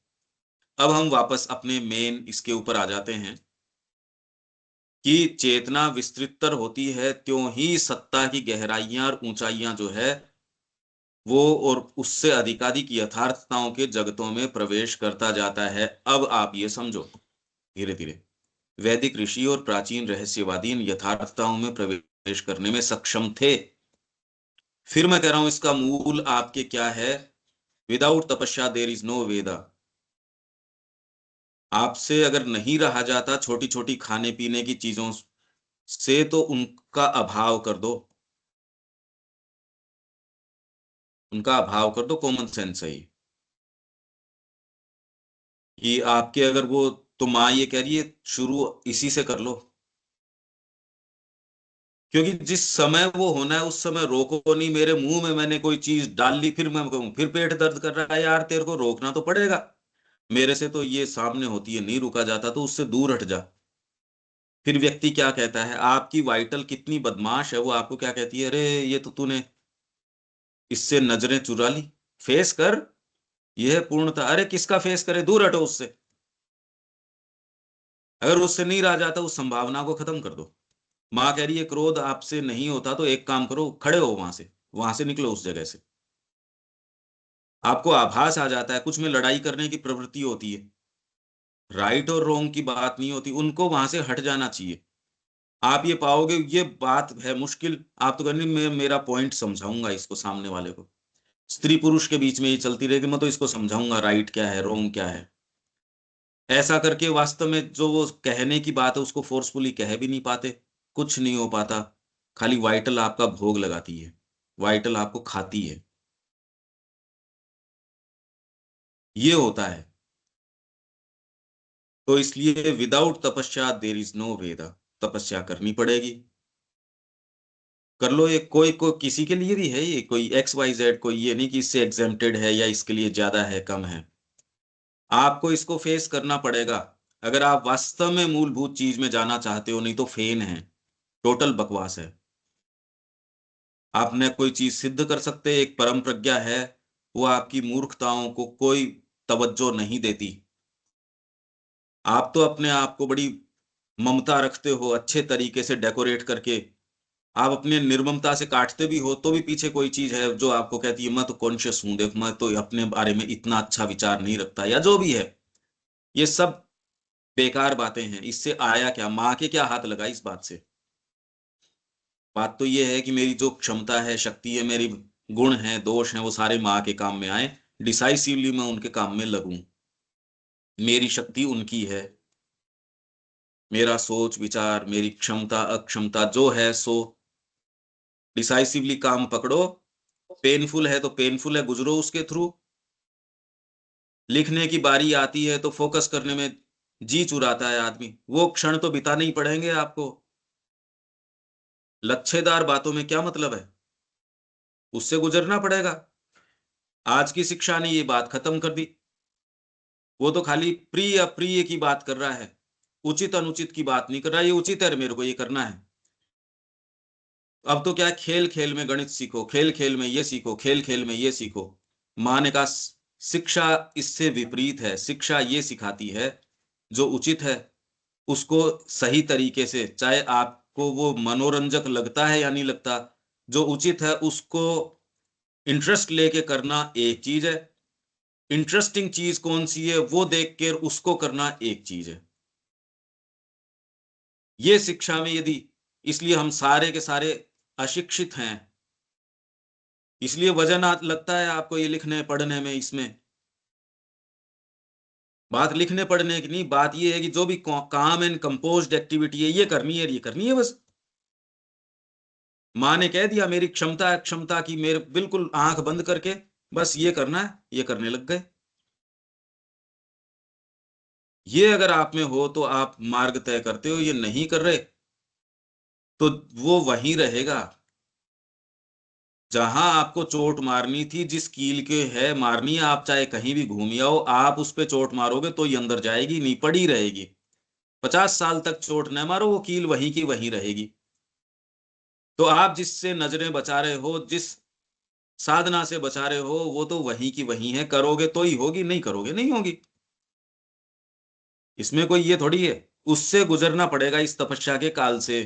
अब हम वापस अपने मेन इसके ऊपर आ जाते हैं कि चेतना विस्तृतर होती है त्यों ही सत्ता की गहराइयां और ऊंचाइयां जो है वो और उससे अधिकाधिक यथार्थताओं के जगतों में प्रवेश करता जाता है। अब आप ये समझो, धीरे धीरे वैदिक ऋषि और प्राचीन रहस्यवादी इन यथार्थताओं में प्रवेश करने में सक्षम थे। फिर मैं कह रहा हूं इसका मूल आपके क्या है? विदाउट तपस्या देर इज नो वेदा। आपसे अगर नहीं रहा जाता छोटी छोटी खाने पीने की चीजों से, तो उनका अभाव कर दो, उनका अभाव कर दो, कॉमन सेंस है ये। कि आपके अगर वो, तो माँ ये कह रही है शुरू इसी से कर लो, क्योंकि जिस समय वो होना है उस समय रोको नहीं। मेरे मुंह में मैंने कोई चीज डाल ली, फिर मैं कहूं फिर पेट दर्द कर रहा है, यार तेरे को रोकना तो पड़ेगा। मेरे से तो ये सामने होती है, नहीं रुका जाता तो उससे दूर हट जा। फिर व्यक्ति क्या कहता है, आपकी वाइटल कितनी बदमाश है, वो आपको क्या कहती है, अरे ये तो तूने इससे नजरें चुरा ली, फेस कर। यह है पूर्णता। अरे किसका फेस करे, दूर हटो उससे। अगर उससे नहीं रहा जाता उस संभावना को खत्म कर दो। माँ कह रही है क्रोध आपसे नहीं होता तो एक काम करो, खड़े हो वहां से निकलो उस जगह से। आपको आभास आ जाता है कुछ में लड़ाई करने की प्रवृत्ति होती है, राइट और रॉन्ग की बात नहीं होती, उनको वहां से हट जाना चाहिए। आप ये पाओगे ये बात है मुश्किल, आप तो कहने मैं मेरा पॉइंट समझाऊंगा इसको सामने वाले को, स्त्री पुरुष के बीच में ये चलती रहेगी, मैं तो इसको समझाऊंगा राइट क्या है रॉन्ग क्या है। ऐसा करके वास्तव में जो वो कहने की बात है उसको फोर्सफुली कह भी नहीं पाते, कुछ नहीं हो पाता। खाली वाइटल आपका भोग लगाती है, वाइटल आपको खाती है। ये होता है। तो इसलिए विदाउट तपस्या देर इज नो वेदा। तपस्या करनी पड़ेगी। कर लो, ये कोई किसी के लिए भी है, ये कोई एक्स वाई जेड, कोई ये नहीं कि इससे एग्जेम्प्टेड है या इसके लिए ज्यादा है कम है। आपको इसको फेस करना पड़ेगा अगर आप वास्तव में मूलभूत चीज में जाना चाहते हो, नहीं तो फेन है, टोटल बकवास है। आप न कोई चीज सिद्ध कर सकते, एक परम प्रज्ञा है, वो आपकी मूर्खताओं को कोई तवज्जो नहीं देती। आप तो अपने आप को बड़ी ममता रखते हो, अच्छे तरीके से डेकोरेट करके आप अपने निर्ममता से काटते भी हो, तो भी पीछे कोई चीज है जो आपको कहती है मैं तो कॉन्शियस हूं, देख मैं तो अपने बारे में इतना अच्छा विचार नहीं रखता, या जो भी है। ये सब बेकार बातें हैं। इससे आया क्या, माँ के क्या हाथ लगा इस बात से? बात तो ये है कि मेरी जो क्षमता है, शक्ति है, मेरी गुण है, दोष हैं, वो सारे माँ के काम में आए, डिसाइसिवली मैं उनके काम में लगूं। मेरी शक्ति उनकी है, मेरा सोच विचार, मेरी क्षमता अक्षमता जो है सो डिसाइसिवली काम पकड़ो। पेनफुल है तो पेनफुल है, गुजरो उसके थ्रू। लिखने की बारी आती है तो फोकस करने में जी चुराता है आदमी, वो क्षण तो बिताने ही पड़ेंगे आपको। लच्छेदार बातों में क्या मतलब है? उससे गुजरना पड़ेगा। आज की शिक्षा ने ये बात खत्म कर दी। वो तो खाली प्रिय अप्रिय की बात कर रहा है, उचित अनुचित की बात नहीं कर रहा। ये उचित है, मेरे को ये करना है। अब तो क्या है, खेल खेल में गणित सीखो, खेल खेल में ये सीखो, खेल खेल में ये सीखो। माँ ने कहा शिक्षा इससे विपरीत है। शिक्षा ये सिखाती है जो उचित है उसको सही तरीके से, चाहे आपको वो मनोरंजक लगता है या नहीं लगता, जो उचित है उसको इंटरेस्ट लेके करना एक चीज है। इंटरेस्टिंग चीज कौन सी है वो देख कर उसको करना एक चीज है। ये शिक्षा में यदि, इसलिए हम सारे के सारे अशिक्षित हैं, इसलिए वजन लगता है आपको ये लिखने पढ़ने में। इसमें बात लिखने पढ़ने की नहीं, बात ये है कि जो भी काम एंड कंपोज्ड एक्टिविटी है ये करनी है, ये करनी है बस। माँ ने कह दिया मेरी क्षमता है, क्षमता की, मेरे बिल्कुल आंख बंद करके बस ये करना है, ये करने लग गए। ये अगर आप में हो तो आप मार्ग तय करते हो, ये नहीं कर रहे तो वो वहीं रहेगा जहां आपको चोट मारनी थी। जिस कील के है मारनी है, आप चाहे कहीं भी घूम आओ, आप उस पे चोट मारोगे तो ये अंदर जाएगी नहीं, पड़ी रहेगी। 50 साल तक चोट न मारो, वो कील वहीं की वहीं रहेगी। तो आप जिससे नजरें बचा रहे हो, जिस साधना से बचा रहे हो, वो तो वहीं की वहीं है। करोगे तो ही होगी, नहीं करोगे नहीं होगी। इसमें कोई ये थोड़ी है। उससे गुजरना पड़ेगा इस तपस्या के काल से।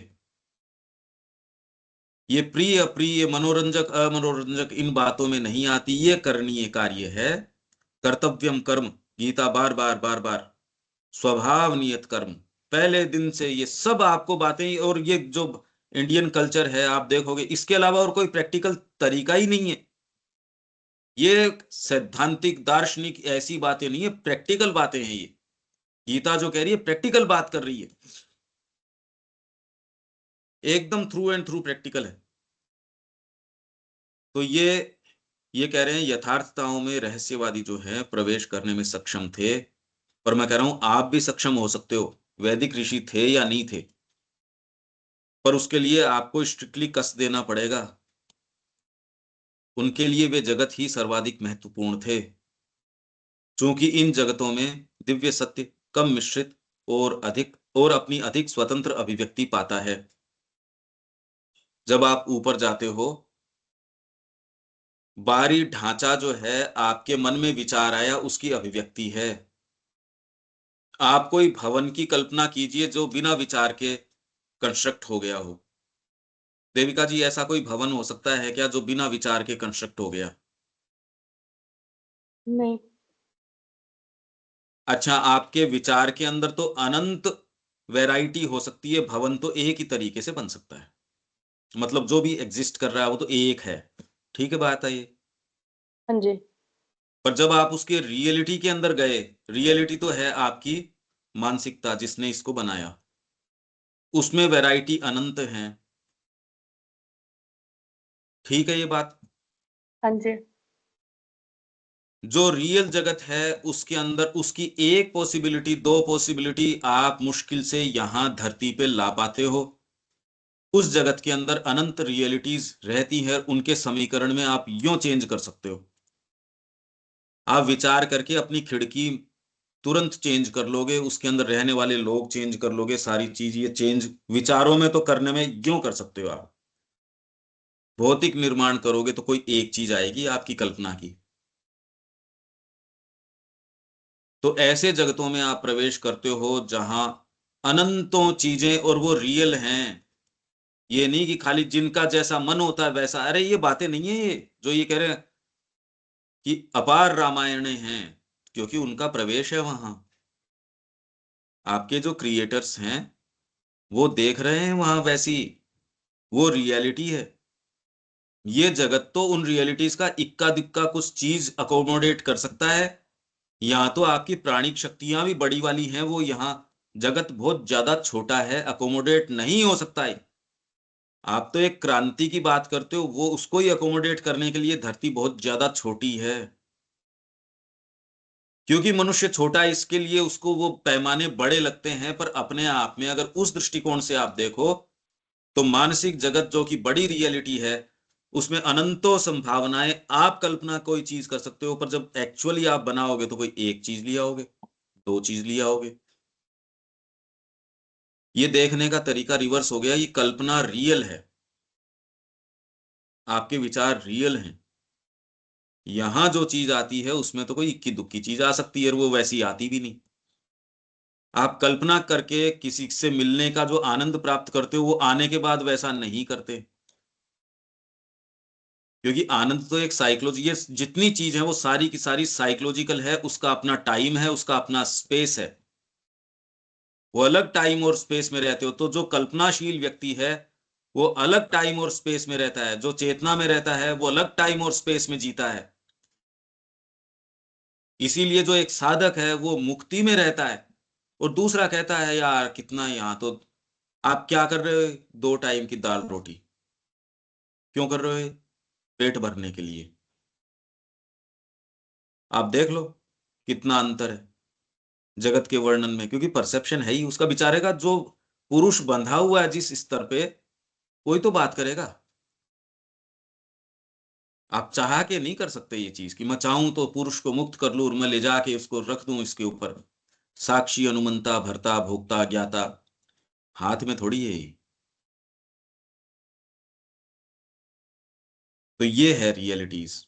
ये प्रिय अप्रिय, मनोरंजक अमनोरंजक इन बातों में नहीं आती। ये करणीय कार्य है। कर्तव्यम कर्म, गीता बार बार बार बार, स्वभाव नियत कर्म। पहले दिन से ये सब आपको बातें, और ये जो इंडियन कल्चर है आप देखोगे, इसके अलावा और कोई प्रैक्टिकल तरीका ही नहीं है। ये सैद्धांतिक दार्शनिक ऐसी बातें नहीं है, प्रैक्टिकल बातें हैं ये। गीता जो कह रही है प्रैक्टिकल बात कर रही है, एकदम थ्रू एंड थ्रू प्रैक्टिकल है। तो ये कह रहे हैं यथार्थताओं में रहस्यवादी जो है प्रवेश करने में सक्षम थे। पर मैं कह रहा हूं आप भी सक्षम हो सकते हो। वैदिक ऋषि थे या नहीं थे, पर उसके लिए आपको स्ट्रिक्टली कस देना पड़ेगा। उनके लिए वे जगत ही सर्वाधिक महत्वपूर्ण थे, क्योंकि इन जगतों में दिव्य सत्य कम मिश्रित और अधिक, और अपनी अधिक स्वतंत्र अभिव्यक्ति पाता है। जब आप ऊपर जाते हो, बाहरी ढांचा जो है आपके मन में विचार आया उसकी अभिव्यक्ति है। आप कोई भवन की कल्पना कीजिए जो बिना विचार के कंस्ट्रक्ट हो गया हो। देविका जी, ऐसा कोई भवन हो सकता है क्या जो बिना विचार के कंस्ट्रक्ट हो गया? नहीं। अच्छा, आपके विचार के अंदर तो अनंत वैरायटी हो सकती है, भवन तो एक ही तरीके से बन सकता है। मतलब जो भी एग्जिस्ट कर रहा है वो तो एक है, ठीक है बात है ये। हाँ जी। पर जब आप उसके रियलिटी के अंदर गए, रियलिटी तो है आपकी मानसिकता जिसने इसको बनाया, उसमें वैरायटी अनंत है। ठीक है ये बात। हाँ जी। जो रियल जगत है उसके अंदर उसकी एक पॉसिबिलिटी, दो पॉसिबिलिटी आप मुश्किल से यहां धरती पे ला पाते हो। उस जगत के अंदर अनंत रियलिटीज रहती है, उनके समीकरण में आप यूं चेंज कर सकते हो। आप विचार करके अपनी खिड़की तुरंत चेंज कर लोगे, उसके अंदर रहने वाले लोग चेंज कर लोगे, सारी चीज ये चेंज विचारों में तो करने में यूं कर सकते हो आप। भौतिक निर्माण करोगे तो कोई एक चीज आएगी आपकी कल्पना की। तो ऐसे जगतों में आप प्रवेश करते हो जहां अनंतों चीजें, और वो रियल हैं। ये नहीं कि खाली जिनका जैसा मन होता है वैसा। अरे ये बातें नहीं है ये जो ये कह रहे हैं कि अपार रामायणें हैं, क्योंकि उनका प्रवेश है वहां। आपके जो क्रिएटर्स हैं वो देख रहे हैं वहां वैसी, वो रियलिटी है। ये जगत तो उन रियलिटीज का इक्का दुक्का कुछ चीज अकोमोडेट कर सकता है। यहाँ तो आपकी प्राणिक शक्तियां भी बड़ी वाली हैं, वो यहाँ जगत बहुत ज्यादा छोटा है, अकोमोडेट नहीं हो सकता है। आप तो एक क्रांति की बात करते हो, वो उसको ही अकोमोडेट करने के लिए धरती बहुत ज्यादा छोटी है। क्योंकि मनुष्य छोटा है इसके लिए उसको वो पैमाने बड़े लगते हैं। पर अपने आप में अगर उस दृष्टिकोण से आप देखो तो मानसिक जगत जो कि बड़ी रियलिटी है, उसमें अनंतों संभावनाएं, आप कल्पना कोई चीज कर सकते हो, पर जब एक्चुअली आप बनाओगे तो कोई एक चीज ले आओगे, दो चीज ले आओगे। ये देखने का तरीका रिवर्स हो गया, ये कल्पना रियल है, आपके विचार रियल हैं। यहां जो चीज आती है उसमें तो कोई इक्की दुक्की चीज आ सकती है, और वो वैसी आती भी नहीं। आप कल्पना करके किसी से मिलने का जो आनंद प्राप्त करते हो, वो आने के बाद वैसा नहीं करते, क्योंकि आनंद तो एक साइकोलॉजी, ये जितनी चीज है वो सारी की सारी साइकोलॉजिकल है, उसका अपना टाइम है, उसका अपना स्पेस है। वो अलग टाइम और स्पेस में रहते हो, तो जो कल्पनाशील व्यक्ति है वो अलग टाइम और स्पेस में रहता है, जो चेतना में रहता है वो अलग टाइम और स्पेस में जीता है। इसीलिए जो एक साधक है वो मुक्ति में रहता है, और दूसरा कहता है यार कितना यहाँ तो, आप क्या कर रहे हो, 2 टाइम की दाल रोटी क्यों कर रहे हो, पेट भरने के लिए। आप देख लो कितना अंतर है जगत के वर्णन में, क्योंकि परसेप्शन है ही उसका। विचारेगा जो पुरुष बंधा हुआ है जिस स्तर पे, कोई तो बात करेगा। आप चाह के नहीं कर सकते ये चीज कि मैं चाहूं तो पुरुष को मुक्त कर लूं और मैं ले जाके उसको रख दूं इसके ऊपर, साक्षी अनुमंता भरता भोक्ता ज्ञाता, हाथ में थोड़ी है ये। तो ये है रियलिटीज,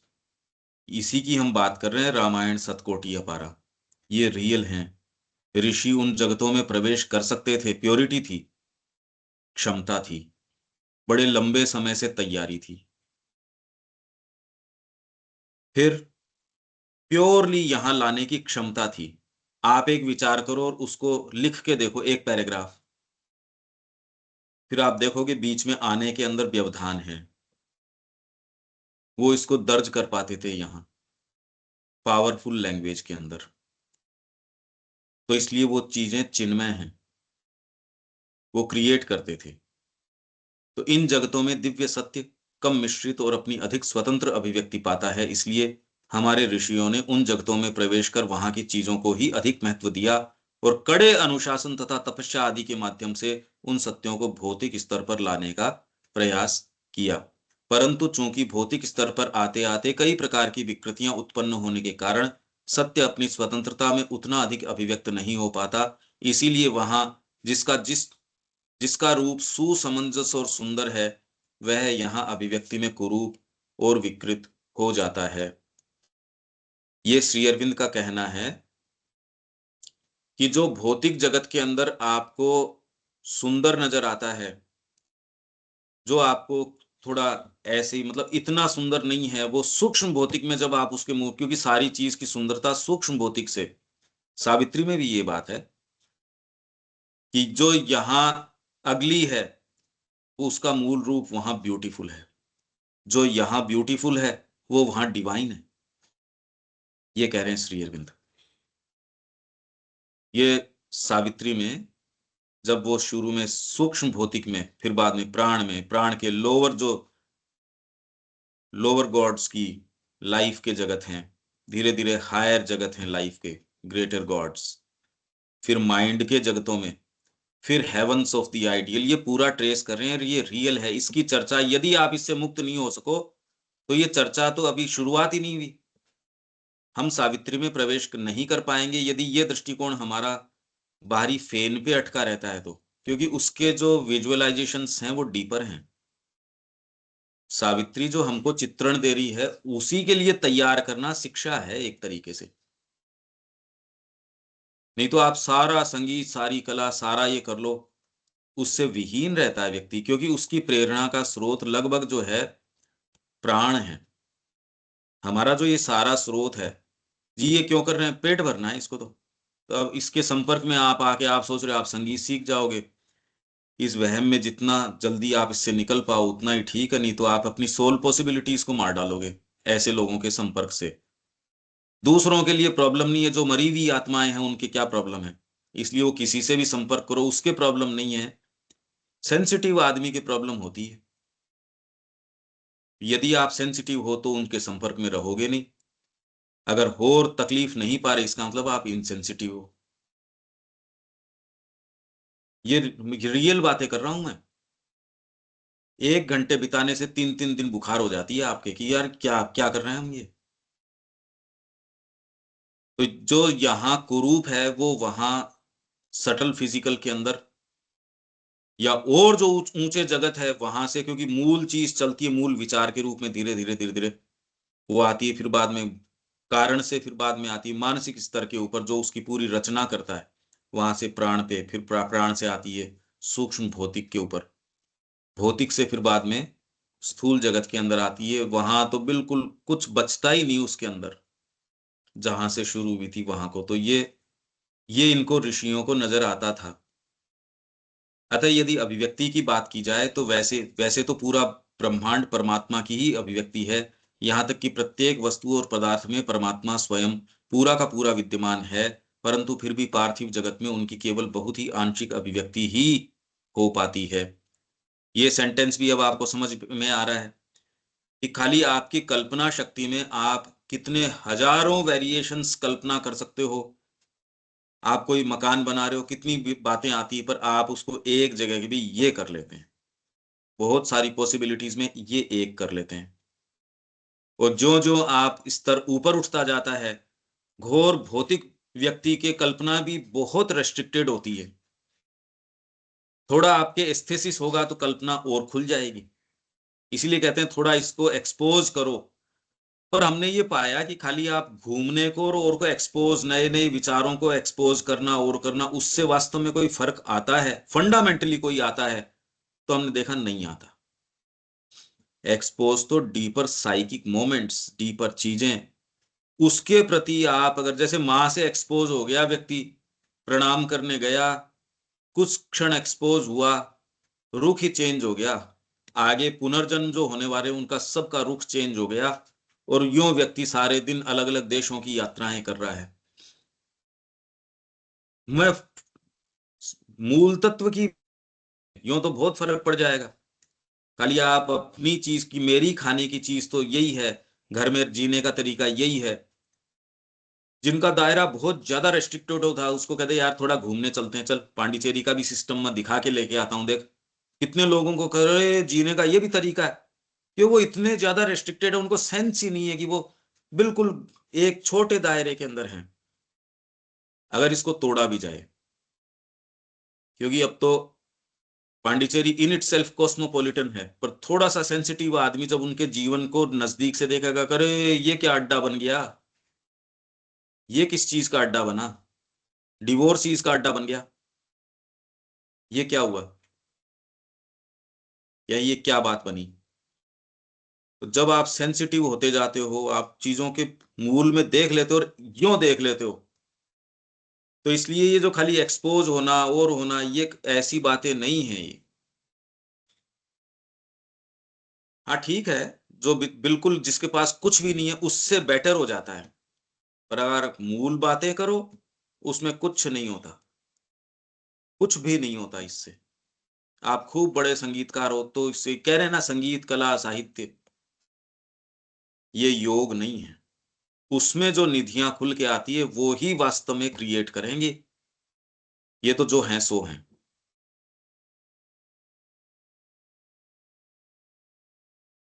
इसी की हम बात कर रहे हैं, रामायण सतकोटि अपारा, ये रियल हैं। ऋषि उन जगतों में प्रवेश कर सकते थे, प्योरिटी थी, क्षमता थी, बड़े लंबे समय से तैयारी थी। फिर प्योरली यहां लाने की क्षमता थी। आप एक विचार करो और उसको लिख के देखो, एक पैराग्राफ, फिर आप देखोगे बीच में आने के अंदर व्यवधान है। वो इसको दर्ज कर पाते थे यहां पावरफुल लैंग्वेज के अंदर, तो इसलिए वो चीजें चिन्मय हैं, वो क्रिएट करते थे। तो इन जगतों में दिव्य सत्य कम मिश्रित और अपनी अधिक स्वतंत्र अभिव्यक्ति पाता है, इसलिए हमारे ऋषियों ने उन जगतों में प्रवेश कर वहां की चीजों को ही अधिक महत्व दिया, और कड़े अनुशासन तथा तपस्या आदि के माध्यम से उन सत्यों को भौतिक स्तर पर लाने का प्रयास किया। परंतु चूंकि भौतिक स्तर पर आते आते कई प्रकार की विकृतियां उत्पन्न होने के कारण सत्य अपनी स्वतंत्रता में उतना अधिक अभिव्यक्त नहीं हो पाता, इसीलिए वहां जिसका रूप सुसमंजस और सुंदर है, वह यहाँ अभिव्यक्ति में कुरूप और विकृत हो जाता है। ये श्री अरविंद का कहना है कि जो भौतिक जगत के अंदर आपको सुंदर नजर आता है, जो आपको थोड़ा ऐसे ही मतलब इतना सुंदर नहीं है, वो सूक्ष्म भौतिक में जब आप उसके मुंह, क्योंकि सारी चीज की सुंदरता सूक्ष्म भौतिक से, सावित्री में भी ये बात है कि जो यहाँ अगली है उसका मूल रूप वहां ब्यूटीफुल है, जो यहां ब्यूटीफुल है वो वहां डिवाइन है। ये कह रहे हैं श्री अरविंद। ये सावित्री में जब वो शुरू में सूक्ष्म भौतिक में, फिर बाद में प्राण में, प्राण के लोअर जो लोअर गॉड्स की लाइफ के जगत हैं, धीरे धीरे हायर जगत हैं लाइफ के, ग्रेटर गॉड्स, फिर माइंड के जगतों में, फिर हेवंस ऑफ द आइडियल, ये पूरा ट्रेस कर रहे हैं। ये रियल है, इसकी चर्चा, यदि आप इससे मुक्त नहीं हो सको तो ये चर्चा तो अभी शुरुआत ही नहीं हुई। हम सावित्री में प्रवेश नहीं कर पाएंगे यदि ये दृष्टिकोण हमारा बाहरी फेन पे अटका रहता है तो, क्योंकि उसके जो विजुअलाइजेशंस हैं वो डीपर हैं। सावित्री जो हमको चित्रण दे रही है उसी के लिए तैयार करना शिक्षा है एक तरीके से। नहीं तो आप सारा संगीत, सारी कला, सारा ये कर लो, उससे विहीन रहता है व्यक्ति, क्योंकि उसकी प्रेरणा का स्रोत लगभग जो है प्राण है। हमारा जो ये सारा स्रोत है, जी ये क्यों कर रहे हैं, पेट भरना है इसको तो अब इसके संपर्क में आप आके आप सोच रहे हो आप संगीत सीख जाओगे, इस वहम में जितना जल्दी आप इससे निकल पाओ उतना ही ठीक है, नहीं तो आप अपनी सोल पॉसिबिलिटीज को मार डालोगे ऐसे लोगों के संपर्क से। दूसरों के लिए प्रॉब्लम नहीं है, जो मरी हुई आत्माएं हैं उनके क्या प्रॉब्लम है, इसलिए वो किसी से भी संपर्क करो उसके प्रॉब्लम नहीं है, सेंसिटिव आदमी की प्रॉब्लम होती है। यदि आप सेंसिटिव हो तो उनके संपर्क में रहोगे नहीं, अगर हो और तकलीफ नहीं पा रहे इसका मतलब आप इनसेंसिटिव हो। ये रियल बातें कर रहा हूं मैं। 1 घंटे बिताने से 3-3 दिन बुखार हो जाती है आपके कि यार क्या क्या कर रहे हैं हम ये। तो जो यहाँ कुरूप है वो वहां सटल फिजिकल के अंदर या और जो ऊंचे जगत है वहां से, क्योंकि मूल चीज चलती है मूल विचार के रूप में, धीरे धीरे धीरे धीरे वो आती है, फिर बाद में कारण से, फिर बाद में आती है मानसिक स्तर के ऊपर जो उसकी पूरी रचना करता है, वहां से प्राण पे, फिर प्राण से आती है सूक्ष्म भौतिक के ऊपर, भौतिक से फिर बाद में स्थूल जगत के अंदर आती है। वहां तो बिल्कुल कुछ बचता ही नहीं उसके अंदर, जहां से शुरू हुई थी वहां को। तो ये इनको ऋषियों को नजर आता था। अतः यदि अभिव्यक्ति की बात की जाए तो वैसे वैसे तो पूरा ब्रह्मांड परमात्मा की ही अभिव्यक्ति है। यहाँ तक कि प्रत्येक वस्तु और पदार्थ में परमात्मा स्वयं पूरा का पूरा विद्यमान है, परंतु फिर भी पार्थिव जगत में उनकी केवल बहुत ही आंशिक अभिव्यक्ति ही हो पाती है। ये सेंटेंस भी अब आपको समझ में आ रहा है कि खाली आपकी कल्पना शक्ति में आप कितने हजारों वेरिएशंस कल्पना कर सकते हो। आप कोई मकान बना रहे हो, कितनी भी बातें आती है, पर आप उसको एक जगह की भी ये कर लेते हैं, बहुत सारी पॉसिबिलिटीज में ये एक कर लेते हैं। और जो जो आप स्तर ऊपर उठता जाता है, घोर भौतिक व्यक्ति के कल्पना भी बहुत रेस्ट्रिक्टेड होती है। थोड़ा आपके एस्थेसिस होगा तो कल्पना और खुल जाएगी। इसीलिए कहते हैं थोड़ा इसको एक्सपोज करो। और हमने ये पाया कि खाली आप घूमने को और को एक्सपोज, नए नए विचारों को एक्सपोज करना और करना, उससे वास्तव में कोई फर्क आता है, फंडामेंटली कोई आता है? तो हमने देखा नहीं आता। एक्सपोज तो डीपर साइकिक मोमेंट्स, डीपर चीजें, उसके प्रति आप अगर, जैसे मां से एक्सपोज हो गया व्यक्ति, प्रणाम करने गया, कुछ क्षण एक्सपोज हुआ, रुख ही चेंज हो गया, आगे पुनर्जन्म जो होने वाले उनका सबका रुख चेंज हो गया। और यूं व्यक्ति सारे दिन अलग अलग देशों की यात्राएं कर रहा है। मैं मूल तत्व की, यूं तो बहुत फर्क पड़ जाएगा। खाली आप अपनी चीज की, मेरी खाने की चीज तो यही है, घर में जीने का तरीका यही है। जिनका दायरा बहुत ज्यादा रेस्ट्रिक्टेड होता है उसको कहते यार थोड़ा घूमने चलते हैं, चल पांडिचेरी का भी सिस्टम मैं दिखा के लेके आता हूं, देख कितने लोगों को करे जीने का ये भी तरीका है। कि वो इतने ज्यादा रेस्ट्रिक्टेड है, उनको सेंस ही नहीं है कि वो बिल्कुल एक छोटे दायरे के अंदर हैं, अगर इसको तोड़ा भी जाए। क्योंकि अब तो Pondicherry in it self cosmopolitan है, पर थोड़ा सा सेंसिटिव आदमी जब उनके जीवन को नजदीक से देखेगा, करे ये क्या अड्डा बन गया, ये किस चीज का अड्डा बना, डिवोर्स चीज का अड्डा बन गया, ये क्या हुआ, या ये क्या बात बनी। तो जब आप सेंसिटिव होते जाते हो, आप चीजों के मूल में देख लेते हो और यूं देख लेते हो, तो इसलिए ये जो खाली एक्सपोज होना और होना, ये ऐसी बातें नहीं है ये। हाँ ठीक है, जो बिल्कुल जिसके पास कुछ भी नहीं है उससे बेटर हो जाता है, पर अगर मूल बातें करो उसमें कुछ नहीं होता, कुछ भी नहीं होता इससे। आप खूब बड़े संगीतकार हो तो इससे कह रहे हैं ना, संगीत कला साहित्य ये योग नहीं है। उसमें जो निधियां खुल के आती है वो ही वास्तव में क्रिएट करेंगे। ये तो जो है सो है।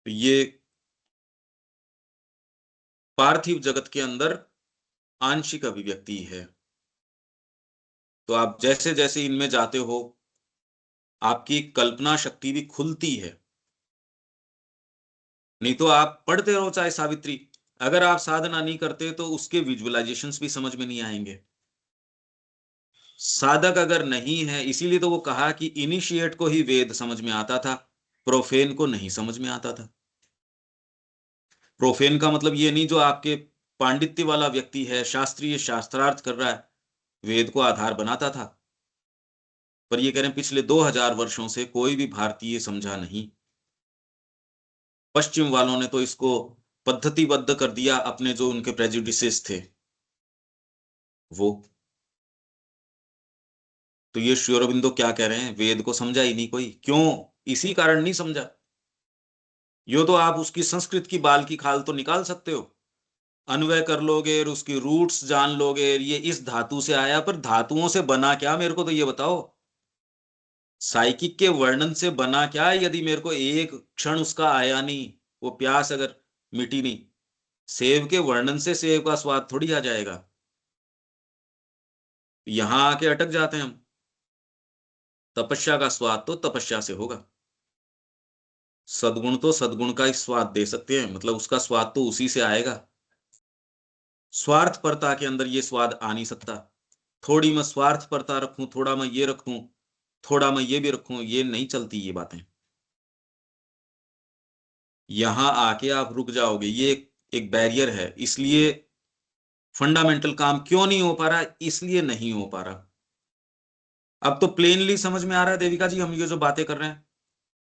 तो ये पार्थिव जगत के अंदर आंशिक अभिव्यक्ति है। तो आप जैसे जैसे इनमें जाते हो आपकी कल्पना शक्ति भी खुलती है। नहीं तो आप पढ़ते रहो चाहे सावित्री, अगर आप साधना नहीं करते तो उसके विजुअलाइजेशंस भी समझ में नहीं आएंगे। साधक अगर नहीं है, इसीलिए तो वो कहा कि इनिशिएट को ही वेद समझ में आता था, प्रोफेन को नहीं समझ में आता था। प्रोफेन का मतलब ये नहीं जो आपके पांडित्य वाला व्यक्ति है, शास्त्रीय शास्त्रार्थ कर रहा है, वेद को आधार बनाता था। पर ये कह रहे हैं पिछले 2000 वर्षों से कोई भी भारतीय समझा नहीं। पश्चिम वालों ने तो इसको पद्धतिबद्ध कर दिया, अपने जो उनके प्रेजुडिसेस थे वो। तो ये श्री अरबिंदो क्या कह रहे हैं, वेद को समझा ही नहीं कोई। क्यों? इसी कारण नहीं समझा। यो तो आप उसकी संस्कृत की बाल की खाल तो निकाल सकते हो, अन्वय कर लोगे और उसकी रूट्स जान लोगे, ये इस धातु से आया, पर धातुओं से बना क्या, मेरे को तो ये बताओ। साइकिक के वर्णन से बना क्या यदि मेरे को एक क्षण उसका आया नहीं, वो प्यास अगर मिटी नहीं। सेब के वर्णन से सेब का स्वाद थोड़ी आ जाएगा। यहां आके अटक जाते हैं हम। तपस्या का स्वाद तो तपस्या से होगा। सद्गुण तो सद्गुण का ही स्वाद दे सकते हैं, मतलब उसका स्वाद तो उसी से आएगा। स्वार्थपरता के अंदर ये स्वाद आ नहीं सकता। थोड़ी मैं स्वार्थपरता रखूं, थोड़ा मैं ये रखूं, थोड़ा मैं ये भी रखूं, ये नहीं चलती ये बातें। यहां आके आप रुक जाओगे, ये एक बैरियर है। इसलिए फंडामेंटल काम क्यों नहीं हो पा रहा, इसलिए नहीं हो पा रहा। अब तो प्लेनली समझ में आ रहा है देविका जी, हम ये जो बातें कर रहे हैं,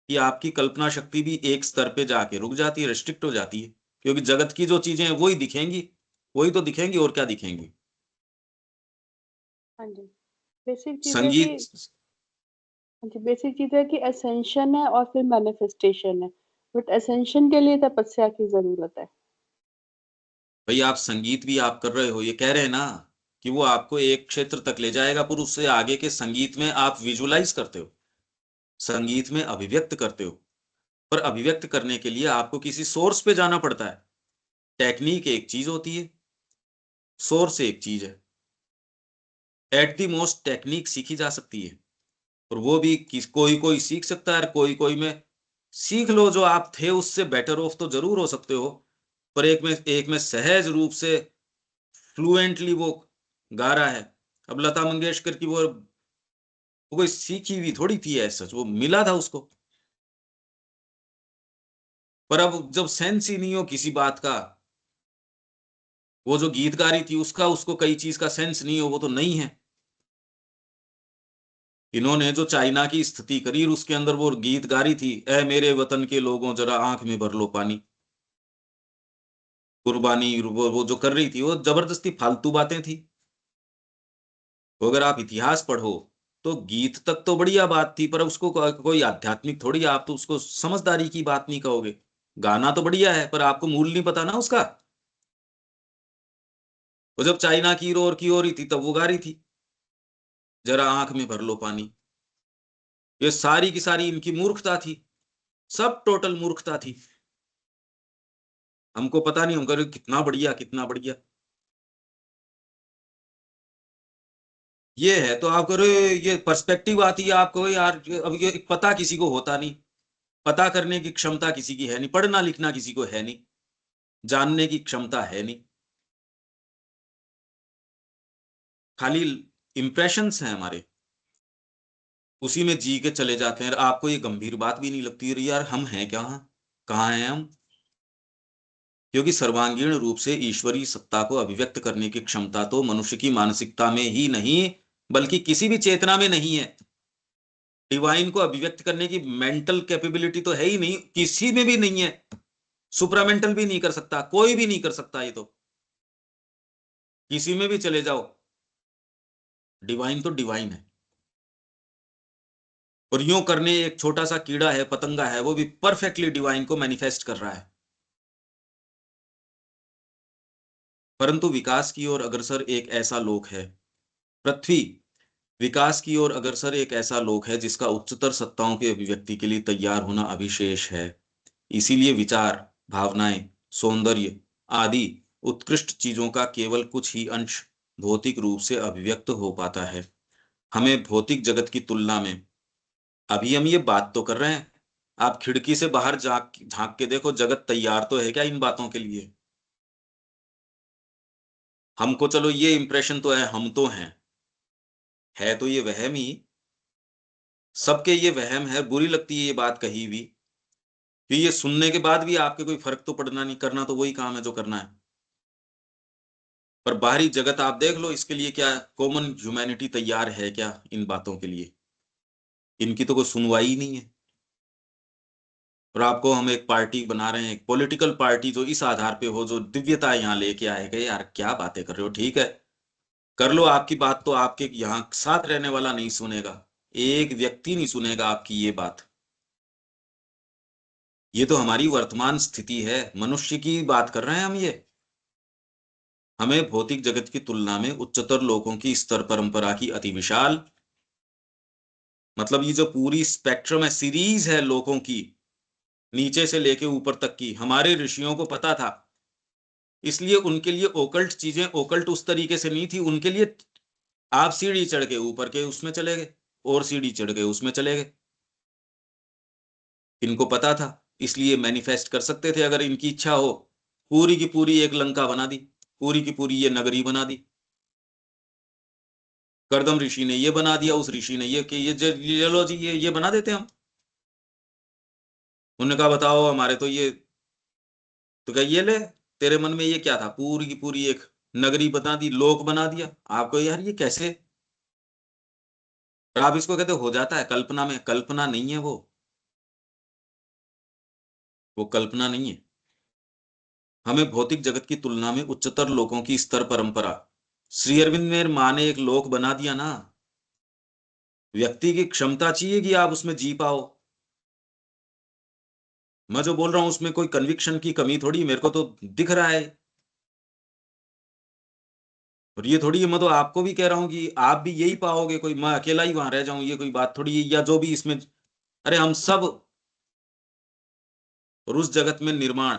कि आपकी कल्पना शक्ति भी एक स्तर पे जाके रुक जाती है, रिस्ट्रिक्ट हो जाती है। क्योंकि जगत की जो चीजें हैं वही दिखेंगी, वही तो दिखेंगी, और क्या दिखेंगी। हाँ जी, बेसिक चीज है कि संगीत, हाँ जी, बेसिक चीज है कि असेंशन है और फिर मैनिफेस्टेशन है, बट असेंशन के लिए तपस्या की जरूरत है। भाई आप संगीत भी आप कर रहे हो, ये कह रहे हैं ना कि वो आपको एक क्षेत्र तक ले जाएगा, पर उससे आगे के संगीत में आप विजुलाइज करते हो, संगीत में अभिव्यक्त करते हो। पर अभिव्यक्त करने के लिए आपको किसी सोर्स पे जाना पड़ता है। टेक्निक एक चीज होती है, सोर्स एक चीज है। एट दी मोस्ट टेक्निक सीखी जा सकती है, और वो भी कोई कोई सीख सकता है, कोई कोई में सीख लो, जो आप थे उससे बेटर ऑफ तो जरूर हो सकते हो। पर एक में सहज रूप से फ्लुएंटली वो गा रहा है। अब लता मंगेशकर की वो कोई सीखी हुई थोड़ी थी, ऐसा सच वो मिला था उसको। पर अब जब सेंस ही नहीं हो किसी बात का, वो जो गीत गा रही थी उसका, उसको कई चीज का सेंस नहीं हो, वो तो नहीं है। इन्होंने जो चाइना की स्थिति करी, उसके अंदर वो गीत गा रही थी, ए मेरे वतन के लोगों जरा आंख में भर लो पानी। कुर्बानी वो जो कर रही थी, वो जबरदस्ती फालतू बातें थी। तो अगर आप इतिहास पढ़ो तो गीत तक तो बढ़िया बात थी, पर उसको कोई आध्यात्मिक थोड़ी, आप तो उसको समझदारी की बात नहीं कहोगे। गाना तो बढ़िया है, पर आपको मूल नहीं पता ना उसका। वो जब चाइना की हो रही थी तब वो गा रही थी, जरा आंख में भर लो पानी। ये सारी की सारी इनकी मूर्खता थी, सब टोटल मूर्खता थी। हमको पता नहीं, हम कह रहे कितना बढ़िया कितना बढ़िया। ये है तो आप करो, ये पर्सपेक्टिव आती है आपको यार। अब ये पता किसी को होता नहीं, पता करने की क्षमता किसी की है नहीं, पढ़ना लिखना किसी को है नहीं, जानने की क्षमता है नहीं, खाली इंप्रेशंस हैं हमारे, उसी में जी के चले जाते हैं। और आपको ये गंभीर बात भी नहीं लगती, अरे यार हम हैं क्या, कहाँ हैं हम। क्योंकि सर्वांगीण रूप से ईश्वरीय सत्ता को अभिव्यक्त करने की क्षमता तो मनुष्य की मानसिकता में ही नहीं, बल्कि किसी भी चेतना में नहीं है। डिवाइन को अभिव्यक्त करने की मेंटल कैपेबिलिटी तो है ही नहीं, किसी में भी नहीं है। सुपरामेंटल भी नहीं कर सकता, कोई भी नहीं कर सकता। ये तो किसी में भी चले जाओ, डिवाइन तो डिवाइन है। और यूं करने एक छोटा सा कीड़ा है, पतंगा है, वो भी परफेक्टली डिवाइन को मैनिफेस्ट कर रहा है। परंतु विकास की ओर अग्रसर एक ऐसा लोक है, पृथ्वी विकास की ओर अग्रसर एक ऐसा लोक है जिसका उच्चतर सत्ताओं की अभिव्यक्ति के लिए तैयार होना अभिशेष है। इसीलिए विचार, भावनाएं, सौंदर्य आदि उत्कृष्ट चीजों का केवल कुछ ही अंश भौतिक रूप से अभिव्यक्त हो पाता है। हमें भौतिक जगत की तुलना में, अभी हम ये बात तो कर रहे हैं, आप खिड़की से बाहर झांक झांक के देखो, जगत तैयार तो है क्या इन बातों के लिए। हमको चलो ये इंप्रेशन तो है, हम तो हैं, है तो ये वहम ही, सबके ये वहम है। बुरी लगती है ये बात कही भी, कि ये सुनने के बाद भी आपके कोई फर्क तो पड़ना नहीं, करना तो वही काम है जो करना है। पर बाहरी जगत आप देख लो, इसके लिए क्या कॉमन ह्यूमैनिटी तैयार है क्या इन बातों के लिए। इनकी तो कोई सुनवाई ही नहीं है। और आपको हम एक पार्टी बना रहे हैं, एक पॉलिटिकल पार्टी जो इस आधार पे हो, जो दिव्यता यहाँ लेके आएगा। यार क्या बातें कर रहे हो, ठीक है कर लो आपकी बात, तो आपके यहाँ साथ रहने वाला नहीं सुनेगा, एक व्यक्ति नहीं सुनेगा आपकी ये बात। ये तो हमारी वर्तमान स्थिति है, मनुष्य की बात कर रहे हैं हम। ये हमें भौतिक जगत की तुलना में उच्चतर लोकों की स्तर परंपरा की अति विशाल मतलब ये जो पूरी स्पेक्ट्रम है, सीरीज है लोगों की, नीचे से लेके ऊपर तक की, हमारे ऋषियों को पता था। इसलिए उनके लिए ओकल्ट चीजें, ओकल्ट उस तरीके से नहीं थी उनके लिए। आप सीढ़ी चढ़ के ऊपर के उसमें चले गए, और सीढ़ी चढ़ के उसमें चले गए। इनको पता था, इसलिए मैनिफेस्ट कर सकते थे अगर इनकी इच्छा हो। पूरी की पूरी एक लंका बना दी, पूरी की पूरी ये नगरी बना दी। करदम ऋषि ने ये बना दिया, उस ऋषि ने ये कि ये लो जी, ये बना देते हम। उन्होंने कहा बताओ हमारे तो ये, तो क्या ये ले, तेरे मन में ये क्या था, पूरी की पूरी एक नगरी बना दी, लोक बना दिया। आपको यार ये कैसे, और आप इसको कहते हो जाता है कल्पना में? कल्पना नहीं है वो कल्पना नहीं है। हमें भौतिक जगत की तुलना में उच्चतर लोकों की स्तर परंपरा, श्री अरविंद ने माँ ने एक लोक बना दिया ना। व्यक्ति की क्षमता चाहिए कि आप उसमें जी पाओ। मैं जो बोल रहा हूं उसमें कोई कन्विक्शन की कमी थोड़ी, मेरे को तो दिख रहा है। और ये थोड़ी, मैं तो आपको भी कह रहा हूं कि आप भी यही पाओगे, कोई मैं अकेला ही वहां रह जाऊं, ये कोई बात थोड़ी है, या जो भी इसमें। अरे हम सब, और उस जगत में निर्माण,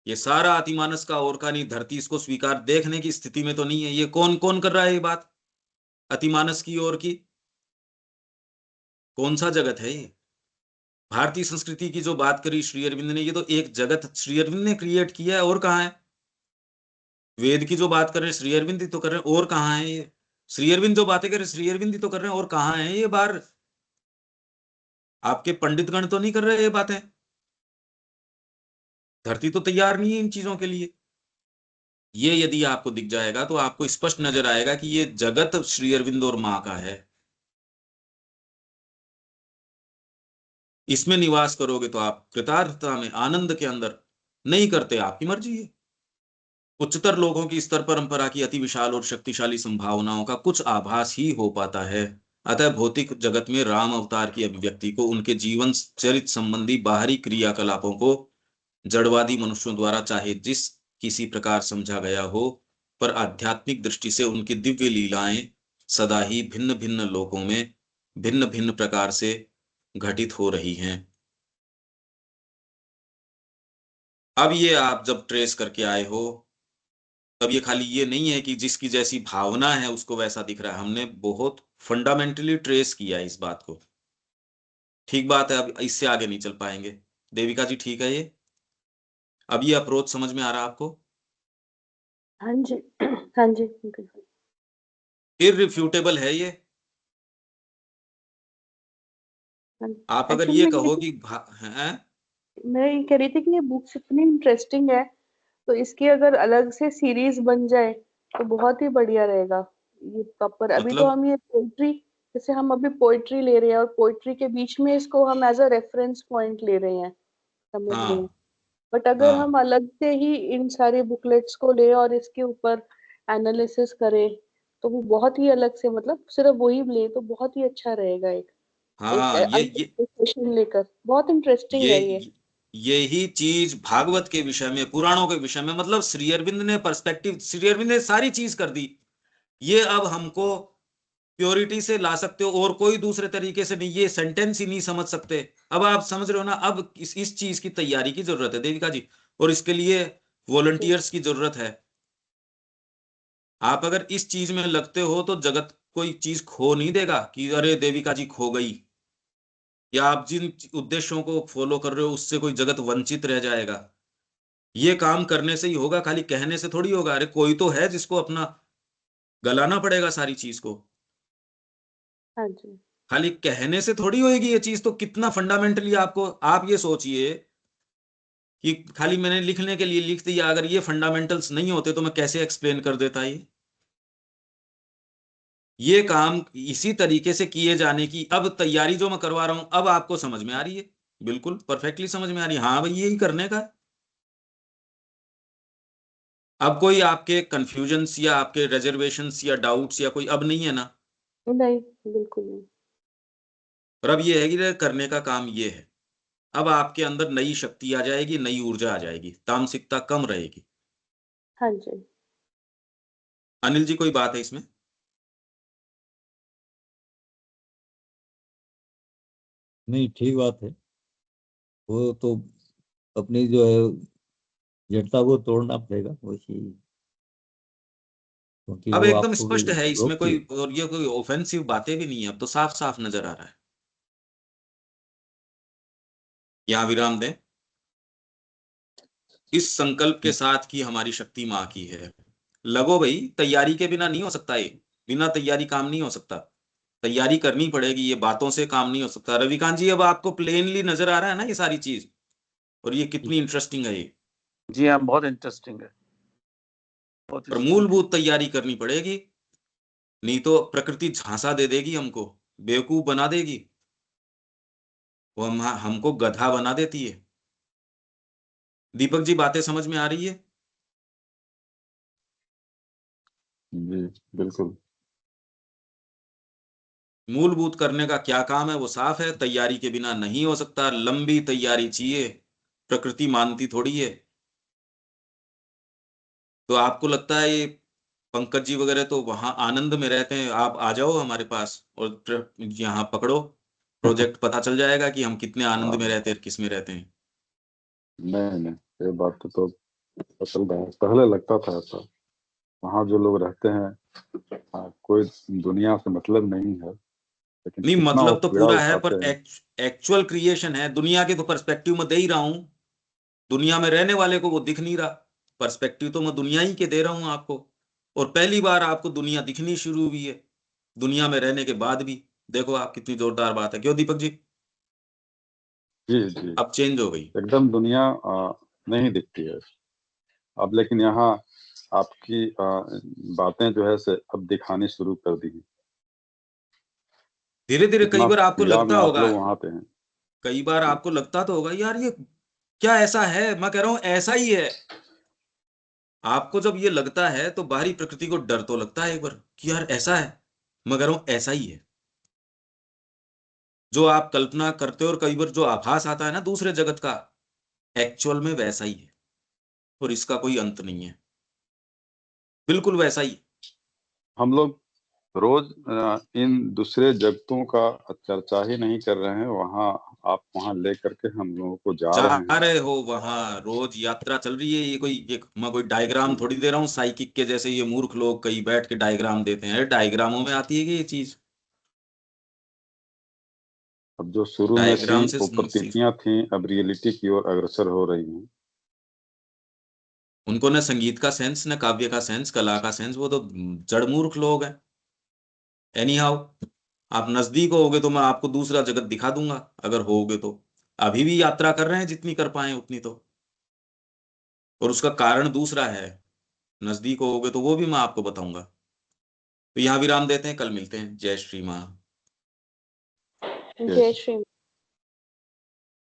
ये सारा अतिमानस का और का नहीं, धरती इसको स्वीकार देखने की स्थिति में तो नहीं है। ये कौन कौन कर रहा है ये बात, अतिमानस की और की? कौन सा जगत है ये? भारतीय संस्कृति की जो बात करी श्री अरविंद ने, ये तो एक जगत श्री अरविंद ने क्रिएट किया है, और कहाँ है? वेद की जो बात कर रहे हैं श्री अरविंद ही तो कर रहे हैं, और कहाँ है ये? श्री अरविंद जो बातें कर रहे हैं श्री अरविंद ही तो कर रहे हैं, और कहाँ है ये बार? आपके पंडितगण तो नहीं कर रहे ये बातें। धरती तो तैयार नहीं है इन चीजों के लिए। ये यदि आपको दिख जाएगा तो आपको स्पष्ट नजर आएगा कि ये जगत श्री अरविंद और माँ का है। इसमें निवास करोगे तो आप कृतार्थता में, आनंद के अंदर, नहीं करते आपकी मर्जी है। उच्चतर लोगों की स्तर परंपरा की अति विशाल और शक्तिशाली संभावनाओं का कुछ आभास ही हो पाता है। अतः भौतिक जगत में राम अवतार की अभिव्यक्ति को उनके जीवन चरित संबंधी बाहरी क्रियाकलापों को जड़वादी मनुष्यों द्वारा चाहे जिस किसी प्रकार समझा गया हो, पर आध्यात्मिक दृष्टि से उनकी दिव्य लीलाएं सदा ही भिन्न भिन्न लोकों में भिन्न भिन्न प्रकार से घटित हो रही हैं। अब ये आप जब ट्रेस करके आए हो, तब ये खाली ये नहीं है कि जिसकी जैसी भावना है उसको वैसा दिख रहा है। हमने बहुत फंडामेंटली ट्रेस किया है इस बात को। ठीक बात है, अब इससे आगे नहीं चल पाएंगे। देविका जी ठीक है ये? अब ये अप्रोच समझ में आ रहा है आपको? हाँ जी। हाँ जी, बिल्कुल। इररिफ्यूटेबल है ये। हाँ, आप अगर एक्चुअली ये मैं कहो ये कि हैं, मैं ये कह रही थी कि ये बुक्स इतनी इंटरेस्टिंग है, तो इसकी अगर अलग से सीरीज बन जाए तो बहुत ही बढ़िया रहेगा। ये प्रॉपर, अभी तो मतलब, हम ये पोइट्री, जैसे हम अभी पोइट्री ले रहे हैं और पोइट्री के बीच में इसको हम एज अ रेफरेंस पॉइंट ले रहे हैं, समझ रहे हैं। हाँ बट अगर हाँ हम अलग से ही इन सारे बुकलेट्स को ले और इसके ऊपर एनालिसिस करें, तो वो बहुत ही अलग से, मतलब सिर्फ वही ले तो बहुत ही अच्छा रहेगा। एक एक हाँ, अलग सेशन लेकर, बहुत इंटरेस्टिंग है ये। ये यही चीज भागवत के विषय में, पुराणों के विषय में, मतलब श्री अरविंद ने पर्सपेक्टिव, श्री अरविंद ने सारी चीज कर दी। ये अब हमको प्योरिटी से ला सकते हो, और कोई दूसरे तरीके से नहीं, ये सेंटेंस ही नहीं समझ सकते। अब आप समझ रहे हो ना? अब इस चीज की तैयारी की जरूरत है देविका जी, और इसके लिए जी वॉलंटियर्स की जरूरत है। आप अगर इस चीज में लगते हो तो जगत कोई चीज खो नहीं देगा कि अरे देविका जी खो गई, या आप जिन उद्देश्यों को फॉलो कर रहे हो उससे कोई जगत वंचित रह जाएगा। ये काम करने से ही होगा, खाली कहने से थोड़ी होगा। अरे कोई तो है जिसको अपना गलाना पड़ेगा सारी चीज को। हाँ जी। खाली कहने से थोड़ी होएगी ये चीज। तो कितना फंडामेंटली आपको, आप ये सोचिए कि खाली मैंने लिखने के लिए लिख दिया, अगर ये फंडामेंटल्स नहीं होते तो मैं कैसे एक्सप्लेन कर देता ये काम इसी तरीके से किए जाने की अब तैयारी जो मैं करवा रहा हूं, अब आपको समझ में आ रही है? बिल्कुल परफेक्टली समझ में आ रही है। हाँ भाई, यही करने का है। अब कोई आपके कंफ्यूजन्स या आपके रिजर्वेशंस या डाउट्स या कोई अब नहीं है ना? नहीं, बिल्कुल नहीं। और अब ये है कि करने का काम ये है। अब आपके अंदर नई शक्ति आ जाएगी, नई ऊर्जा आ जाएगी, तामसिकता कम रहेगी। हाँ जी। अनिल जी कोई बात है इसमें? नहीं, ठीक बात है। वो तो अपनी जो है जड़ता वो तोड़ना पड़ेगा वैसे, क्योंकि अब वो एकदम आपको स्पष्ट है, इसमें रोकती कोई है। और ये कोई ऑफेंसिव बातें भी नहीं है, अब तो साफ साफ नजर आ रहा है। यहाँ विराम दें। इस संकल्प के साथ कि हमारी शक्ति माँ की है। लगो भाई, तैयारी के बिना नहीं हो सकता ये, बिना तैयारी काम नहीं हो सकता, तैयारी करनी पड़ेगी, ये बातों से काम नहीं हो सकता। रविकांत जी, अब आपको प्लेनली नजर आ रहा है ना ये सारी चीज, और ये कितनी इंटरेस्टिंग है ये। जी हाँ, बहुत इंटरेस्टिंग है, बहुत पर इसमें। मूलभूत तैयारी करनी पड़ेगी, नहीं तो प्रकृति झांसा दे देगी, हमको बेवकूफ बना देगी, वो हमको गधा बना देती है। दीपक जी, बातें समझ में आ रही है? जी बिल्कुल। मूलभूत करने का क्या काम है वो साफ है, तैयारी के बिना नहीं हो सकता, लंबी तैयारी चाहिए, प्रकृति मानती थोड़ी है। तो आपको लगता है ये पंकज जी वगैरह तो वहां आनंद में रहते हैं, आप आ जाओ हमारे पास और यहाँ पकड़ो प्रोजेक्ट, पता चल जाएगा कि हम कितने आनंद हाँ, में रहते हैं, किस में रहते हैं। नहीं नहीं, ये बात तो असल में पहले लगता था ऐसा। वहाँ जो लोग रहते हैं, कोई दुनिया से मतलब नहीं है, लेकिन नहीं, कितना वो मतलब तो पीड़ा पूरा है, उठाते पर हैं। एक्चुअल क्रिएशन है, दुनिया के तो पर्सपेक्टिव में दे ही रहा हूं, दुनिया में रहने वाले को वो दिख नहीं रहा, पर्सपेक्टिव तो मैं दुनिया ही के दे रहा हूं आपको। और पहली बार आपको दुनिया दिखनी शुरू हुई है, दुनिया में रहने के बाद भी। देखो आप, कितनी जोरदार बात है, क्यों दीपक जी? जी जी, अब चेंज हो गई। एकदम दुनिया नहीं दिखती है अब, लेकिन यहाँ आपकी बातें जो है से अब दिखानी शुरू कर दी हैं। धीरे धीरे कई कितना बार आपको पीड़ा लगता में आप होगा, लोग वहां पे हैं। कई बार जी आपको लगता तो होगा यार ये क्या ऐसा है, मैं कह रहा हूं ऐसा ही है। आपको जब ये लगता है तो बाहरी प्रकृति को डर तो लगता है एक बार कि यार ऐसा है, मैं कह रहा हूं ऐसा ही है। जो आप कल्पना करते हो और कई बार जो आभास आता है ना दूसरे जगत का, एक्चुअल में वैसा ही है, और इसका कोई अंत नहीं है, बिल्कुल वैसा ही। हम लोग रोज इन दूसरे जगतों का चर्चा ही नहीं कर रहे हैं, वहाँ आप वहाँ ले करके हम लोगों को जा जा रहे हैं। रहे हो वहां, रोज यात्रा चल रही है, ये कोई मैं कोई डायग्राम थोड़ी दे रहा हूँ साइकिक के जैसे, ये मूर्ख लोग कहीं बैठ के डायग्राम देते हैं, डायग्रामों में आती है कि ये चीज, अब जो शुरू में थी डायग्राम से वो प्रतीतियां थी, अब रियलिटी की ओर अग्रसर हो रही हैं। उनको न संगीत का सेंस, न काव्य का सेंस, कला का सेंस, वो तो जड़ मूर्ख लोग हैं। एनी हाउ, आप नजदीक होगे तो मैं आपको दूसरा जगत दिखा दूंगा, अगर होगे तो। अभी भी यात्रा कर रहे हैं, जितनी कर पाए उतनी तो। और उसका कारण दूसरा है, नजदीक होगे तो वो भी मैं आपको बताऊंगा। तो यहाँ विराम देते हैं, कल मिलते हैं। जय श्री माँ। जय श्री